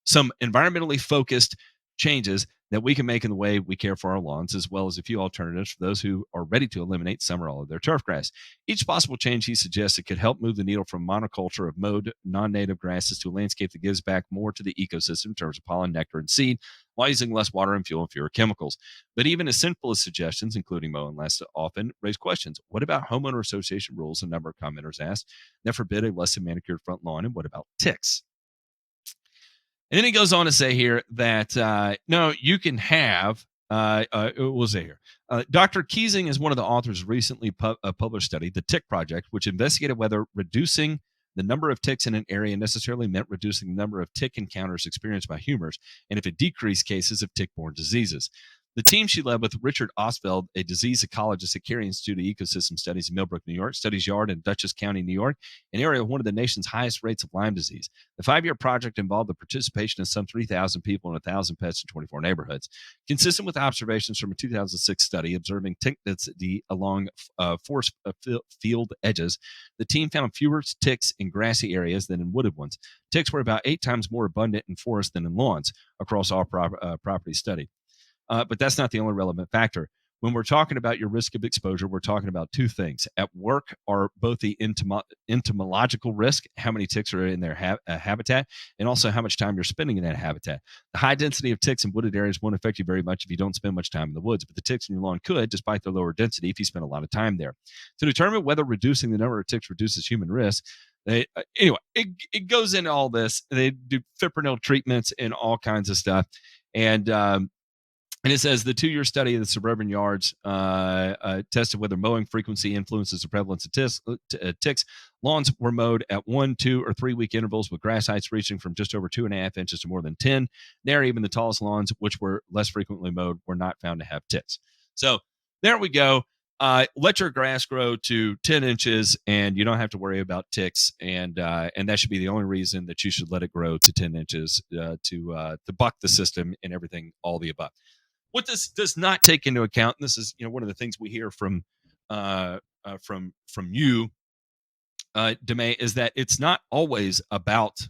some environmentally focused changes that we can make in the way we care for our lawns, as well as a few alternatives for those who are ready to eliminate some or all of their turf grass. Each possible change, he suggested, could help move the needle from monoculture of mowed, non-native grasses to a landscape that gives back more to the ecosystem in terms of pollen, nectar, and seed, while using less water and fuel and fewer chemicals. But even as simple as suggestions, including mowing less often, raise questions. What about homeowner association rules? A number of commenters asked that forbid a less than manicured front lawn, and what about ticks? And then he goes on to say here that, no, you can have, we'll say here, Dr. Keesing is one of the authors of a recently published study, The Tick Project, which investigated whether reducing the number of ticks in an area necessarily meant reducing the number of tick encounters experienced by humans, and if it decreased cases of tick-borne diseases. The team she led with Richard Osveld, a disease ecologist at Carey Institute of Ecosystem Studies in Millbrook, New York, studies yard in Dutchess County, New York, an area with one of the nation's highest rates of Lyme disease. The 5-year project involved the participation of some 3,000 people and 1,000 pets in 24 neighborhoods. Consistent with observations from a 2006 study observing tick density along forest field edges, the team found fewer ticks in grassy areas than in wooded ones. Ticks were about 8 times more abundant in forests than in lawns across all properties studied. But that's not the only relevant factor. When we're talking about your risk of exposure, we're talking about two things. At work are both the entomological risk, how many ticks are in their habitat, and also how much time you're spending in that habitat. The high density of ticks in wooded areas won't affect you very much if you don't spend much time in the woods, but the ticks in your lawn could, despite their lower density, if you spend a lot of time there. To determine whether reducing the number of ticks reduces human risk, anyway, it goes into all this. They do fipronil treatments and all kinds of stuff. And it says the 2-year study of the suburban yards tested whether mowing frequency influences the prevalence of ticks. Lawns were mowed at 1, 2, or 3 week intervals with grass heights reaching from just over 2.5 inches to more than 10. There, even the tallest lawns, which were less frequently mowed, were not found to have ticks. So there we go. Let your grass grow to 10 inches, and you don't have to worry about ticks. And that should be the only reason that you should let it grow to 10 inches to buck the system and everything, all the above. What this does not take into account, and this is one of the things we hear from you, DeMay, is that it's not always about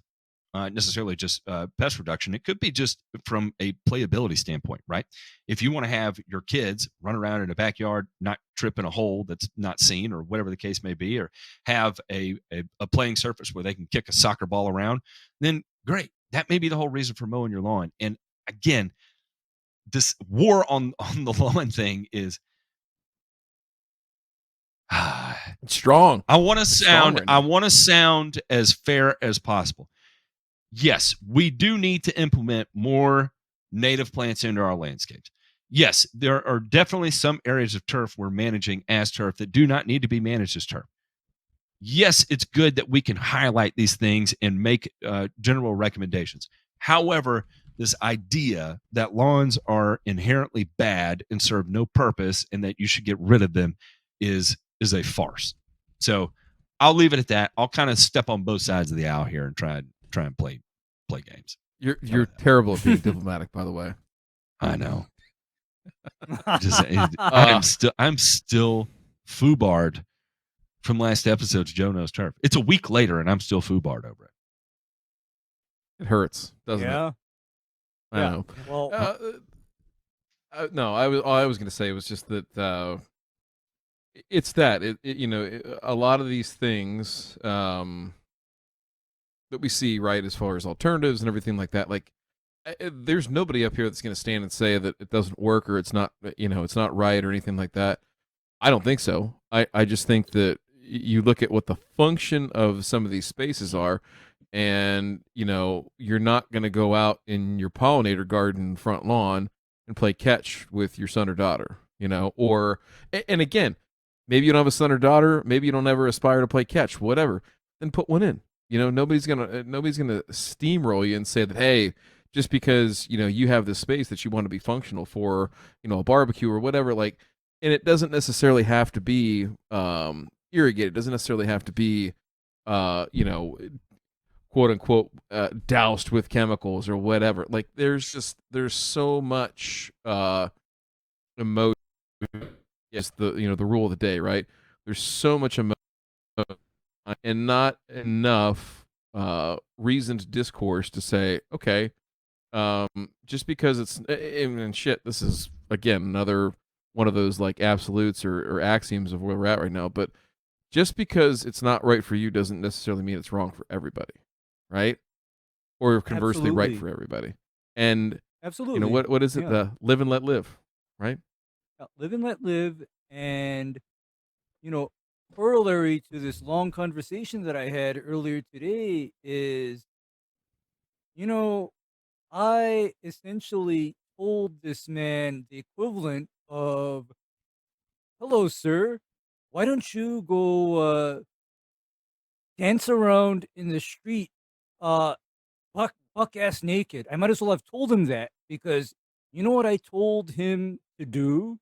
necessarily just pest reduction. It could be just from a playability standpoint, right? If you want to have your kids run around in a backyard, not trip in a hole that's not seen, or whatever the case may be, or have a playing surface where they can kick a soccer ball around, then great. That may be the whole reason for mowing your lawn. And again, this war on the lawn thing is strong. I want to sound as fair as possible. Yes, we do need to implement more native plants into our landscapes. Yes, there are definitely some areas of turf we're managing as turf that do not need to be managed as turf. Yes, it's good that we can highlight these things and make general recommendations. However, this idea that lawns are inherently bad and serve no purpose and that you should get rid of them is a farce. So I'll leave it at that. I'll kind of step on both sides of the aisle here and try and play games. You're terrible at being diplomatic, by the way. I know. I'm still foobarred from last episode's Joe Knows Turf. It's a week later and I'm still foobarred over it. It hurts, doesn't it? I know. Well, no, all I was going to say was just that it's that a lot of these things that we see, right, as far as alternatives and everything like that. Like, there's nobody up here that's going to stand and say that it doesn't work or it's not, it's not right or anything like that. I don't think so. I just think that you look at what the function of some of these spaces are. And, you're not going to go out in your pollinator garden front lawn and play catch with your son or daughter, and again, maybe you don't have a son or daughter, maybe you don't ever aspire to play catch, whatever, then put one in. Nobody's going to steamroll you and say that, hey, just because, you know, you have this space that you want to be functional for, you know, a barbecue or whatever, like, and it doesn't necessarily have to be irrigated. It doesn't necessarily have to be, you know, quote unquote, doused with chemicals or whatever. Like, there's so much emotion. Yes, the rule of the day, right? There's so much emotion and not enough reasoned discourse to say, okay, just because it's and shit, this is again another one of those like absolutes or axioms of where we're at right now. But just because it's not right for you doesn't necessarily mean it's wrong for everybody, right? Or conversely, right Absolutely. for everybody. And Absolutely. you know what is it? Yeah. The live and let live, right? Live and let live. And, you know, corollary to this long conversation that I had earlier today is, you know, I essentially told this man the equivalent of, hello, sir, why don't you go dance around in the street buck ass naked? I might as well have told him that, because you know what I told him to do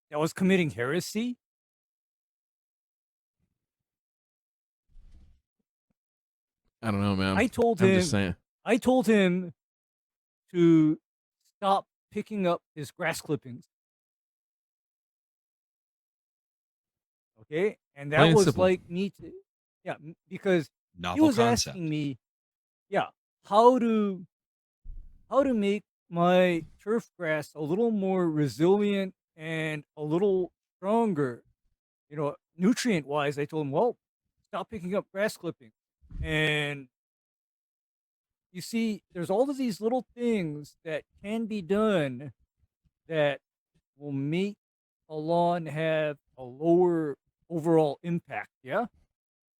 that was committing heresy? I don't know, man. I told I'm just him saying. To stop picking up his grass clippings. Okay? And that Plain and was simple. like me to, yeah, because he Novel was concept. asking me, yeah, how to make my turf grass a little more resilient and a little stronger, you know, nutrient wise. I told him, well, stop picking up grass clippings. And you see, there's all of these little things that can be done that will make a lawn have a lower overall impact. Yeah,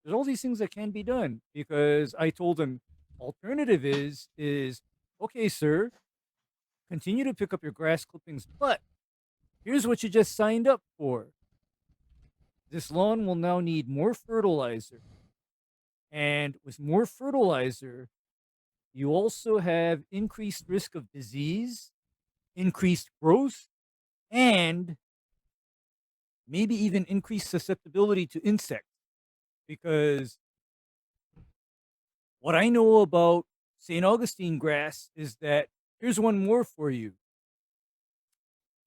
there's all these things that can be done, because I told him alternative is okay, sir, continue to pick up your grass clippings, but here's what you just signed up for. This lawn will now need more fertilizer, and with more fertilizer, you also have increased risk of disease, increased growth, and maybe even increased susceptibility to insects. Because what I know about St. Augustine grass is that, here's one more for you.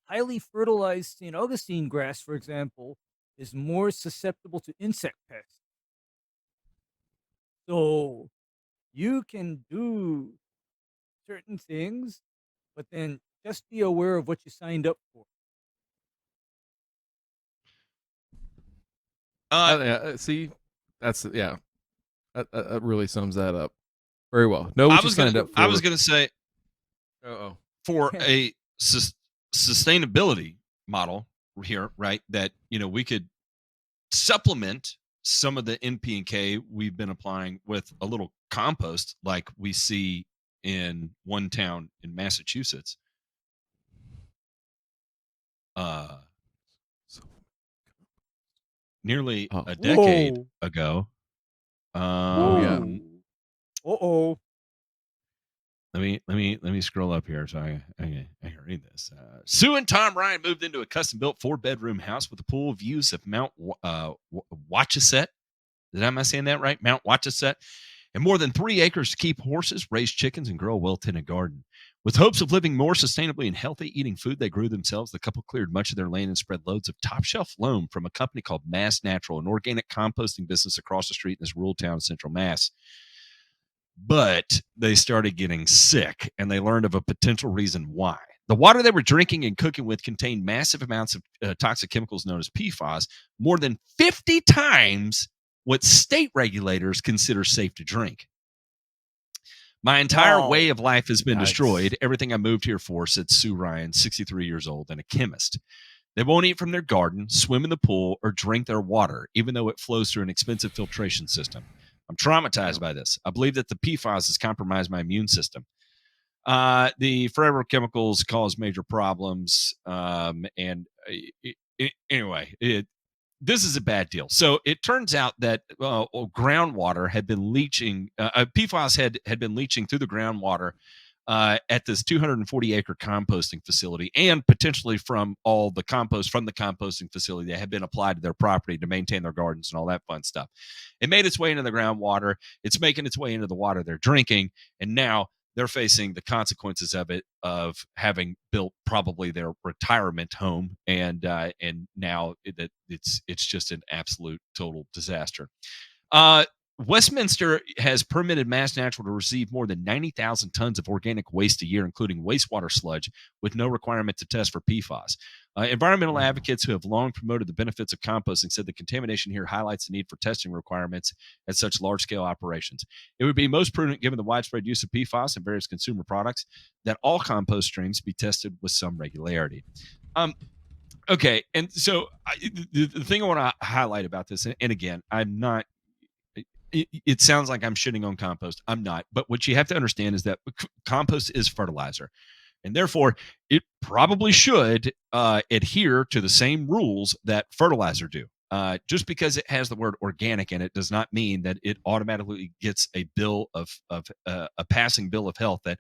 Highly fertilized St. Augustine grass, for example, is more susceptible to insect pests. So you can do certain things, but then just be aware of what you signed up for. See, that's That really sums that up very well. Know what you signed up for. I was gonna say, Uh-oh. for a sustainability model here, right? That, you know, we could supplement some of the NP and K we've been applying with a little compost, like we see in one town in Massachusetts. Nearly a decade ago. Yeah. Let me scroll up here so I can read this. Sue and Tom Ryan moved into a custom-built 4-bedroom house with a pool, views of Mount Wachusett. Am I saying that right? Mount Wachusett, and more than 3 acres to keep horses, raise chickens, and grow a well-tended garden. With hopes of living more sustainably and healthy, eating food they grew themselves, the couple cleared much of their land and spread loads of top-shelf loam from a company called Mass Natural, an organic composting business across the street in this rural town in central Mass. But they started getting sick, and they learned of a potential reason why. The water they were drinking and cooking with contained massive amounts of toxic chemicals known as PFAS, more than 50 times what state regulators consider safe to drink. My entire way of life has been destroyed. Everything I moved here for, said Sue Ryan, 63 years old and a chemist. They won't eat from their garden, swim in the pool, or drink their water, even though it flows through an expensive filtration system. I'm traumatized by this. I believe that the PFAS has compromised my immune system. The forever chemicals cause major problems. Anyway, this is a bad deal. So it turns out that groundwater had been leaching. PFAS had been leaching through the groundwater at this 240-acre composting facility, and potentially from all the compost from the composting facility that had been applied to their property to maintain their gardens and all that fun stuff. It made its way into the groundwater. It's making its way into the water they're drinking, and now they're facing the consequences of it, of having built probably their retirement home, and now it's just an absolute total disaster. Westminster has permitted Mass Natural to receive more than 90,000 tons of organic waste a year, including wastewater sludge, with no requirement to test for PFAS. Environmental advocates who have long promoted the benefits of composting said the contamination here highlights the need for testing requirements at such large-scale operations. It would be most prudent, given the widespread use of PFAS in various consumer products, that all compost streams be tested with some regularity. Okay, and so the thing I want to highlight about this, and again, I'm not, it sounds like I'm shitting on compost. I'm not. But what you have to understand is that compost is fertilizer. And therefore, it probably should adhere to the same rules that fertilizer do. Just because it has the word organic in it does not mean that it automatically gets a bill of a passing bill of health, that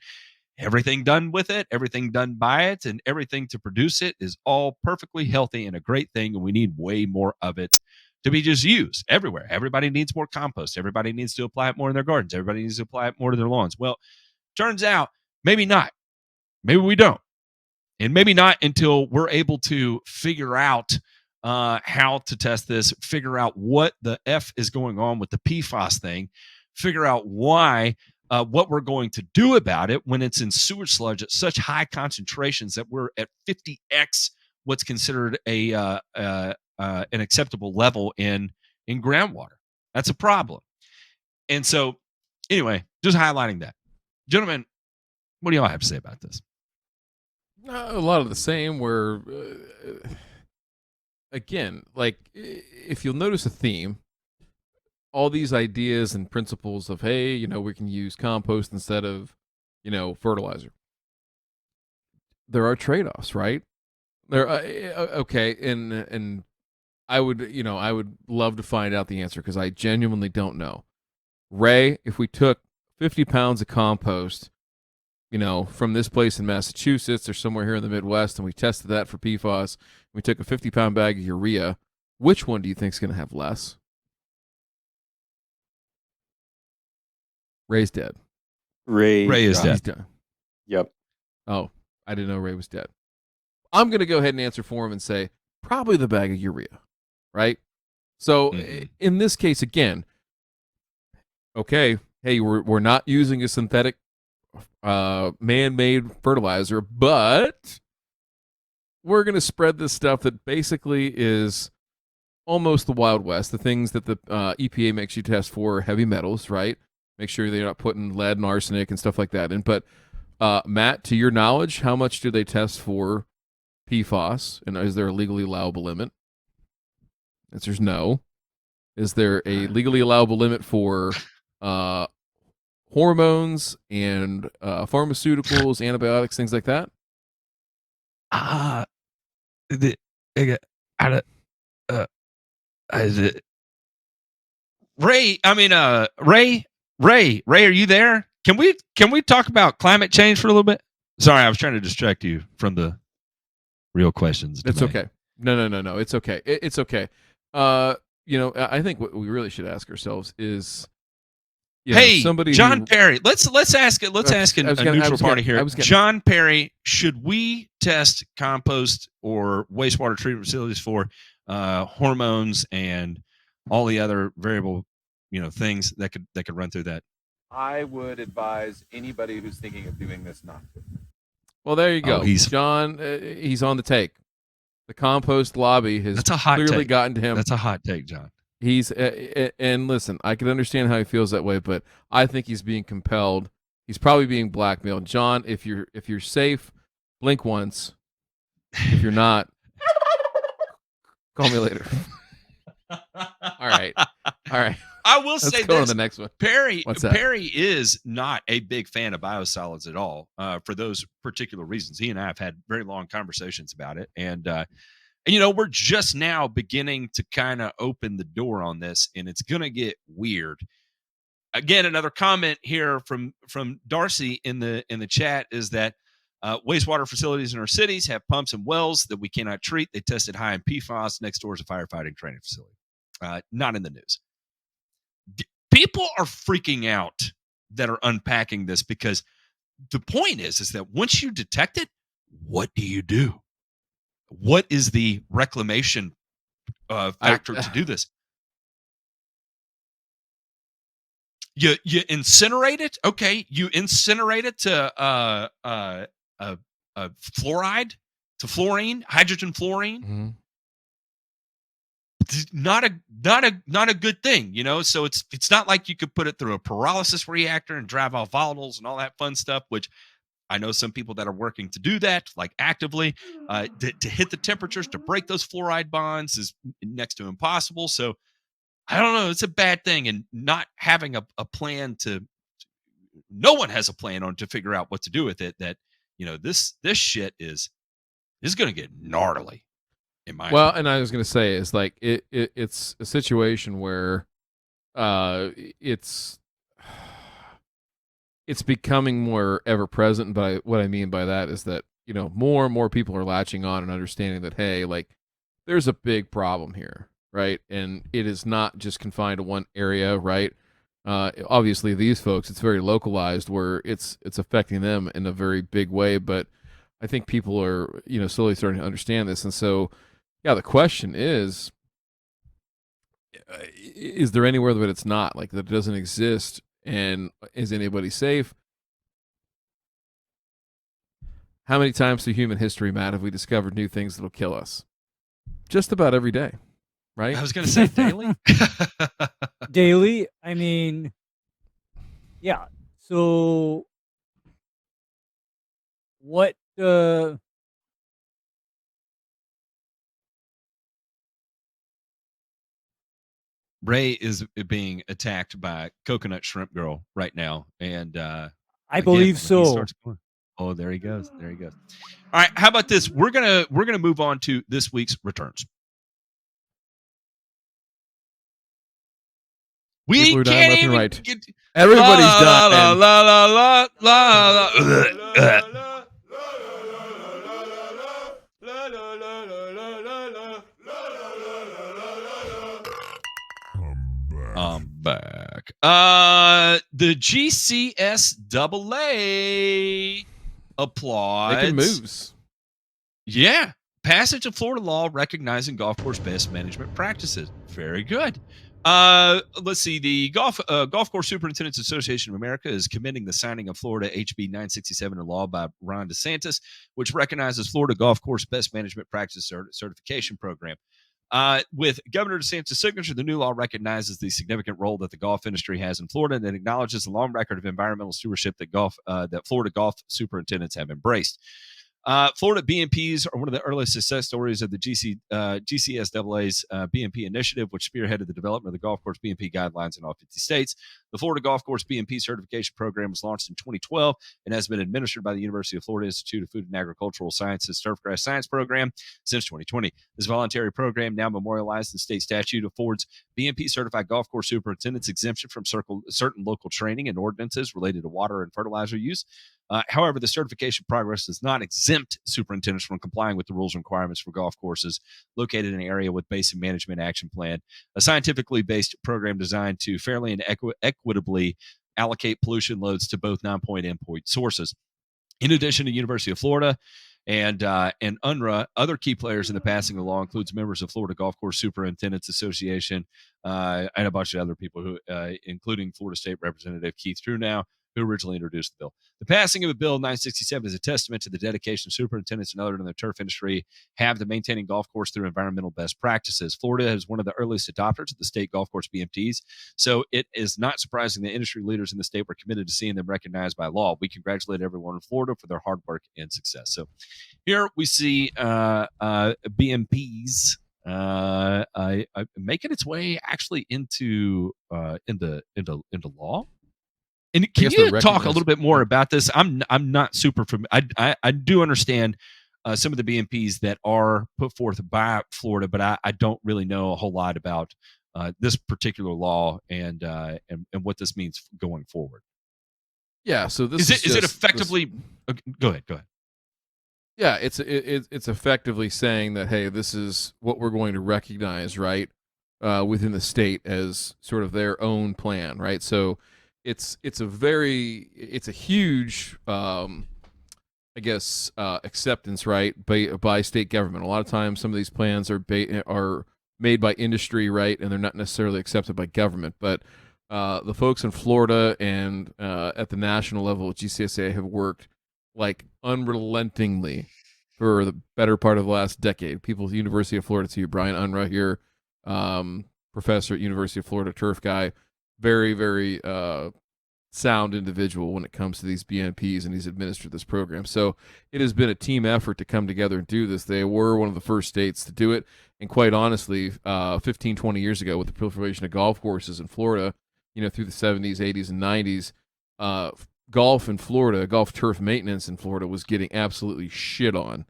everything done with it, everything done by it, and everything to produce it is all perfectly healthy and a great thing. And we need way more of it to be just used everywhere. Everybody needs more compost. Everybody needs to apply it more in their gardens. Everybody needs to apply it more to their lawns. Well, turns out maybe not. Maybe we don't. And maybe not until we're able to figure out how to test this, figure out what the F is going on with the PFAS thing, figure out why, what we're going to do about it when it's in sewage sludge at such high concentrations that we're at 50x what's considered an acceptable level in groundwater. That's a problem. And so, anyway, just highlighting that. Gentlemen, what do y'all have to say about this? A lot of the same, where, again, like, if you'll notice a theme, all these ideas and principles of, hey, you know, we can use compost instead of, you know, fertilizer. There are trade-offs, right? There, okay, and I would love to find out the answer, because I genuinely don't know. Ray, if we took 50 pounds of compost, you know, from this place in Massachusetts or somewhere here in the Midwest, and we tested that for PFAS, we took a 50-pound bag of urea, which one do you think is going to have less? Ray's dead. Ray is dead. He's dead. Yep. Oh, I didn't know Ray was dead. I'm going to go ahead and answer for him and say probably the bag of urea, right? So in this case, again, okay, hey, we're not using a synthetic man-made fertilizer, but we're going to spread this stuff that basically is almost the Wild West. The things that the EPA makes you test for are heavy metals, right? Make sure they're not putting lead and arsenic and stuff like that in. But Matt, to your knowledge, how much do they test for PFAS, and is there a legally allowable limit? Answer's no. Is there a legally allowable limit for hormones and pharmaceuticals, antibiotics, things like that? Ray, are you there? Can we talk about climate change for a little bit? Sorry, I was trying to distract you from the real questions. It's okay. No. It's okay. It's okay. You know, I think what we really should ask ourselves is, hey, somebody John Perry. Let's ask it. Let's ask a neutral party here. John Perry, should we test compost or wastewater treatment facilities for hormones and all the other variable, things that could run through that? I would advise anybody who's thinking of doing this not to. Well, there you go. John, he's on the take. The compost lobby has clearly gotten to him. That's a hot take, John. He's and listen, I can understand how he feels that way, but I think he's being compelled. He's probably being blackmailed. John, if you're safe, blink once. If you're not, call me later. All right. I will say Let's go this. On the next one. Perry is not a big fan of biosolids at all, for those particular reasons. He and I have had very long conversations about it, and we're just now beginning to kind of open the door on this, and it's going to get weird again, another comment here from Darcy in the chat is that wastewater facilities in our cities have pumps and wells that we cannot treat. They tested high in PFAS. Next door is a firefighting training facility. Not in the news. People are freaking out that are unpacking this, because the point is that once you detect it, what do you do? What is the reclamation factor to do this? You incinerate it. Okay, you incinerate it to fluoride, to fluorine, hydrogen fluorine. Mm-hmm. Not a good thing, you know. So it's not like you could put it through a pyrolysis reactor and drive off volatiles and all that fun stuff, which I know some people that are working to do that, like actively, to hit the temperatures, to break those fluoride bonds is next to impossible. So I don't know. It's a bad thing. And not having a plan no one has a plan on to figure out what to do with it. That, you know, this shit is going to get gnarly. And I was going to say is like it's a situation where it's becoming more ever present. But what I mean by that is that, you know, more and more people are latching on and understanding that, hey, like, there's a big problem here, right? And it is not just confined to one area, right? Obviously, these folks, it's very localized, where it's affecting them in a very big way. But I think people are, you know, slowly starting to understand this, and so. Yeah, the question is there anywhere that it's not, like, that it doesn't exist, and is anybody safe? How many times through human history, Matt, have we discovered new things that'll kill us? Just about every day, right? I was going to say daily. Daily? I mean, yeah. So what Ray is being attacked by Coconut Shrimp Girl right now, and I believe so. Oh, there he goes. There he goes. All right, how about this? We're gonna move on to this week's returns. We People are dying can't left even and right. get. Everybody's la, dying. la, la, la, la, la, la. I'm back. The GCS AA applauds. Making moves. Yeah. Passage of Florida law recognizing golf course best management practices. Very good. Let's see. The Golf Course Superintendents Association of America is commending the signing of Florida HB 967 in law by Ron DeSantis, which recognizes Florida golf course best management practice certification program. With Governor DeSantis' signature, the new law recognizes the significant role that the golf industry has in Florida, and it acknowledges the long record of environmental stewardship that Florida golf superintendents have embraced. Florida BMPs are one of the earliest success stories of the GCSAA's BMP initiative, which spearheaded the development of the golf course BMP guidelines in all 50 states. The Florida Golf Course BMP certification program was launched in 2012 and has been administered by the University of Florida Institute of Food and Agricultural Sciences Turfgrass Science Program since 2020. This voluntary program, now memorialized in state statute, affords BMP certified golf course superintendents exemption from certain local training and ordinances related to water and fertilizer use. However, the certification progress does not exempt superintendents from complying with the rules and requirements for golf courses located in an area with basin management action plan, a scientifically based program designed to fairly and equitably allocate pollution loads to both non-point and point sources. In addition to University of Florida and Nreyes, other key players in the passing of the law includes members of Florida Golf Course Superintendents Association and a bunch of other people, who, including Florida State Representative Keith Truenow, who originally introduced the bill. The passing of a Bill 967 is a testament to the dedication of superintendents and others in the turf industry have to maintaining golf course through environmental best practices. Florida is one of the earliest adopters of the state golf course BMTs, so it is not surprising that industry leaders in the state were committed to seeing them recognized by law. We congratulate everyone in Florida for their hard work and success. So here we see BMPs making its way actually into law. And can you talk a little bit more about this? I'm not super familiar. I do understand some of the BMPs that are put forth by Florida, but I don't really know a whole lot about this particular law and what this means going forward. Yeah. So this is it effectively? Go ahead. Yeah, it's effectively saying that, hey, this is what we're going to recognize, right, within the state as sort of their own plan, right? So it's a huge, I guess, acceptance, right, by state government. A lot of times, some of these plans are made by industry, right, and they're not necessarily accepted by government. But the folks in Florida and at the national level at GCSA have worked like unrelentingly for the better part of the last decade. People at the University of Florida, to you, Brian Unruh here, professor at University of Florida, turf guy, very, very sound individual when it comes to these BNPs, and he's administered this program. So it has been a team effort to come together and do this. They were one of the first states to do it, and quite honestly, 15, 20 years ago, with the proliferation of golf courses in Florida, through the 70s, 80s, and 90s, golf in Florida, golf turf maintenance in Florida was getting absolutely shit on,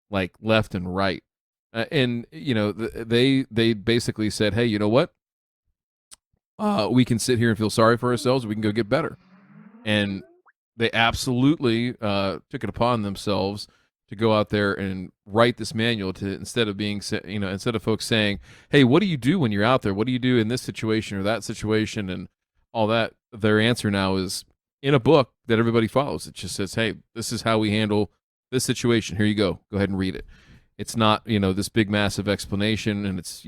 like left and right. And they basically said, hey, you know what? We can sit here and feel sorry for ourselves. We can go get better. And they absolutely took it upon themselves to go out there and write this manual to, instead of folks saying, hey, what do you do when you're out there? What do you do in this situation or that situation and all that? Their answer now is in a book that everybody follows. It just says, hey, this is how we handle this situation. Here you go. Go ahead and read it. It's not, this big, massive explanation, and it's,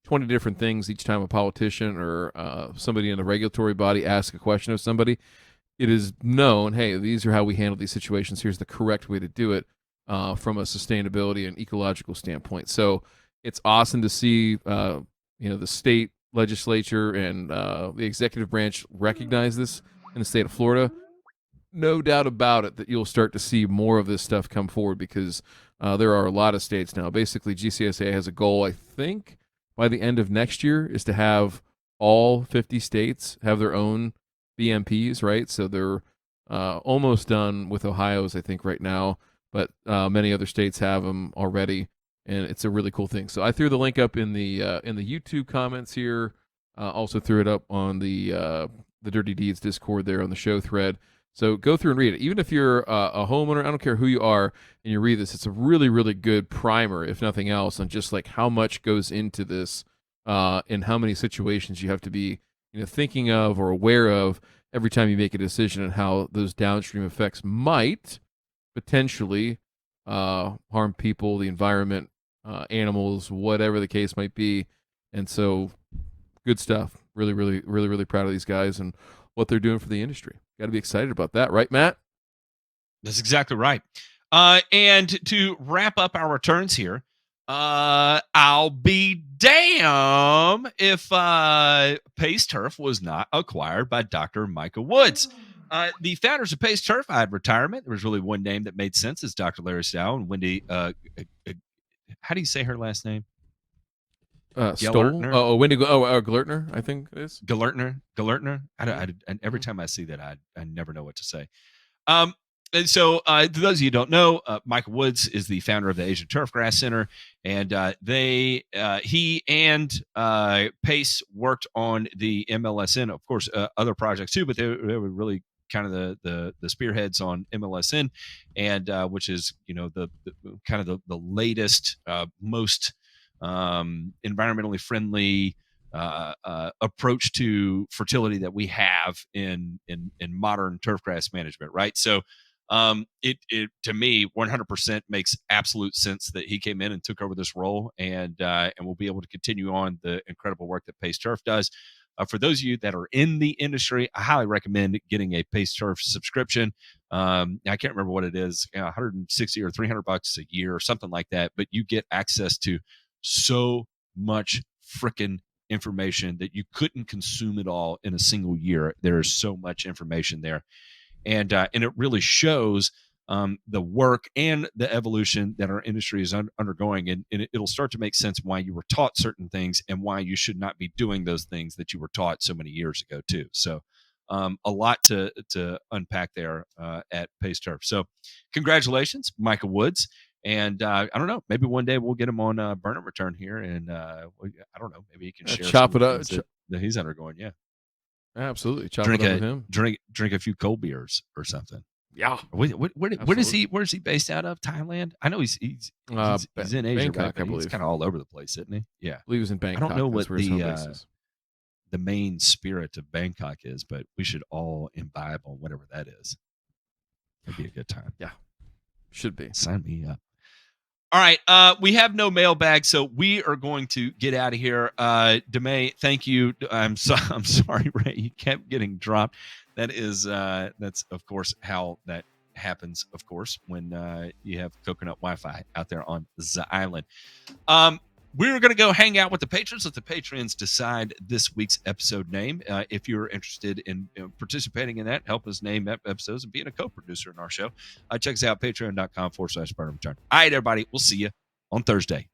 20 different things each time a politician or somebody in the regulatory body asks a question of somebody. It is known, hey, these are how we handle these situations. Here's the correct way to do it from a sustainability and ecological standpoint. So it's awesome to see, the state legislature and the executive branch recognize this in the state of Florida. No doubt about it that you'll start to see more of this stuff come forward, because there are a lot of states now. Basically, GCSA has a goal, I think, by the end of next year, is to have all 50 states have their own BMPs, right? So they're almost done with Ohio's, I think, right now, but many other states have them already, and it's a really cool thing. So I threw the link up in the YouTube comments here. Also threw it up on the Dirty Deeds Discord there on the show thread. So go through and read it. Even if you're a homeowner, I don't care who you are, and you read this, it's a really, really good primer, if nothing else, on just like how much goes into this and how many situations you have to be thinking of or aware of every time you make a decision, and how those downstream effects might potentially harm people, the environment, animals, whatever the case might be. And so good stuff. Really, really, really, really proud of these guys and what they're doing for the industry. Got to be excited about that, right, Matt? That's exactly right. And to wrap up our returns here, I'll be damn if Pace Turf was not acquired by Dr. Micah Woods. The founders of Pace Turf had retirement. There was really one name that made sense. It's Dr. Larry Stow and Wendy. How do you say her last name? Stoll? Wendy Glertner, I think it is. Glertner. And every time I see that, I never know what to say. And so, to those of you who don't know, Michael Woods is the founder of the Asian Turfgrass Center, and he and Pace worked on the MLSN, of course, other projects too, but they were really kind of the spearheads on MLSN, and which is the kind of the latest, most environmentally friendly approach to fertility that we have in modern turfgrass management, right? So it to me 100% makes absolute sense that he came in and took over this role, and we'll be able to continue on the incredible work that Pace Turf does. For those of you that are in the industry, I highly recommend getting a Pace Turf subscription. I can't remember what it is, $160 or $300 a year or something like that, but you get access to so much frickin' information that you couldn't consume it all in a single year. There is so much information there, and it really shows the work and the evolution that our industry is undergoing, and it'll start to make sense why you were taught certain things and why you should not be doing those things that you were taught so many years ago too. So a lot to unpack there at Pace Turf. So congratulations, Michael Woods. And I don't know. Maybe one day we'll get him on Burn and Return here, and I don't know. Maybe he can share chop some it up. that he's undergoing. Yeah, absolutely. Chop drink it up with him. Drink a few cold beers or something. Yeah. Where is he? Where is he based out of? Thailand? I know he's in Asia, Bangkok, but I believe. he's kind of all over the place, isn't he? Yeah. I believe he was in Bangkok. I don't know what That's where his home base is. the main spirit of Bangkok is, but we should all imbibe on whatever that is. It'd be a good time. Yeah. Should be. Sign me up. All right. We have no mailbag, so we are going to get out of here. DeMay, thank you. I'm sorry, Ray. You kept getting dropped. That is that's of course how that happens, of course, when you have coconut Wi-Fi out there on the island. We're going to go hang out with the patrons. Let the patrons decide this week's episode name. If you're interested in participating in that, help us name episodes and being a co-producer in our show, check us out, patreon.com/burn-and-return. All right, everybody. We'll see you on Thursday.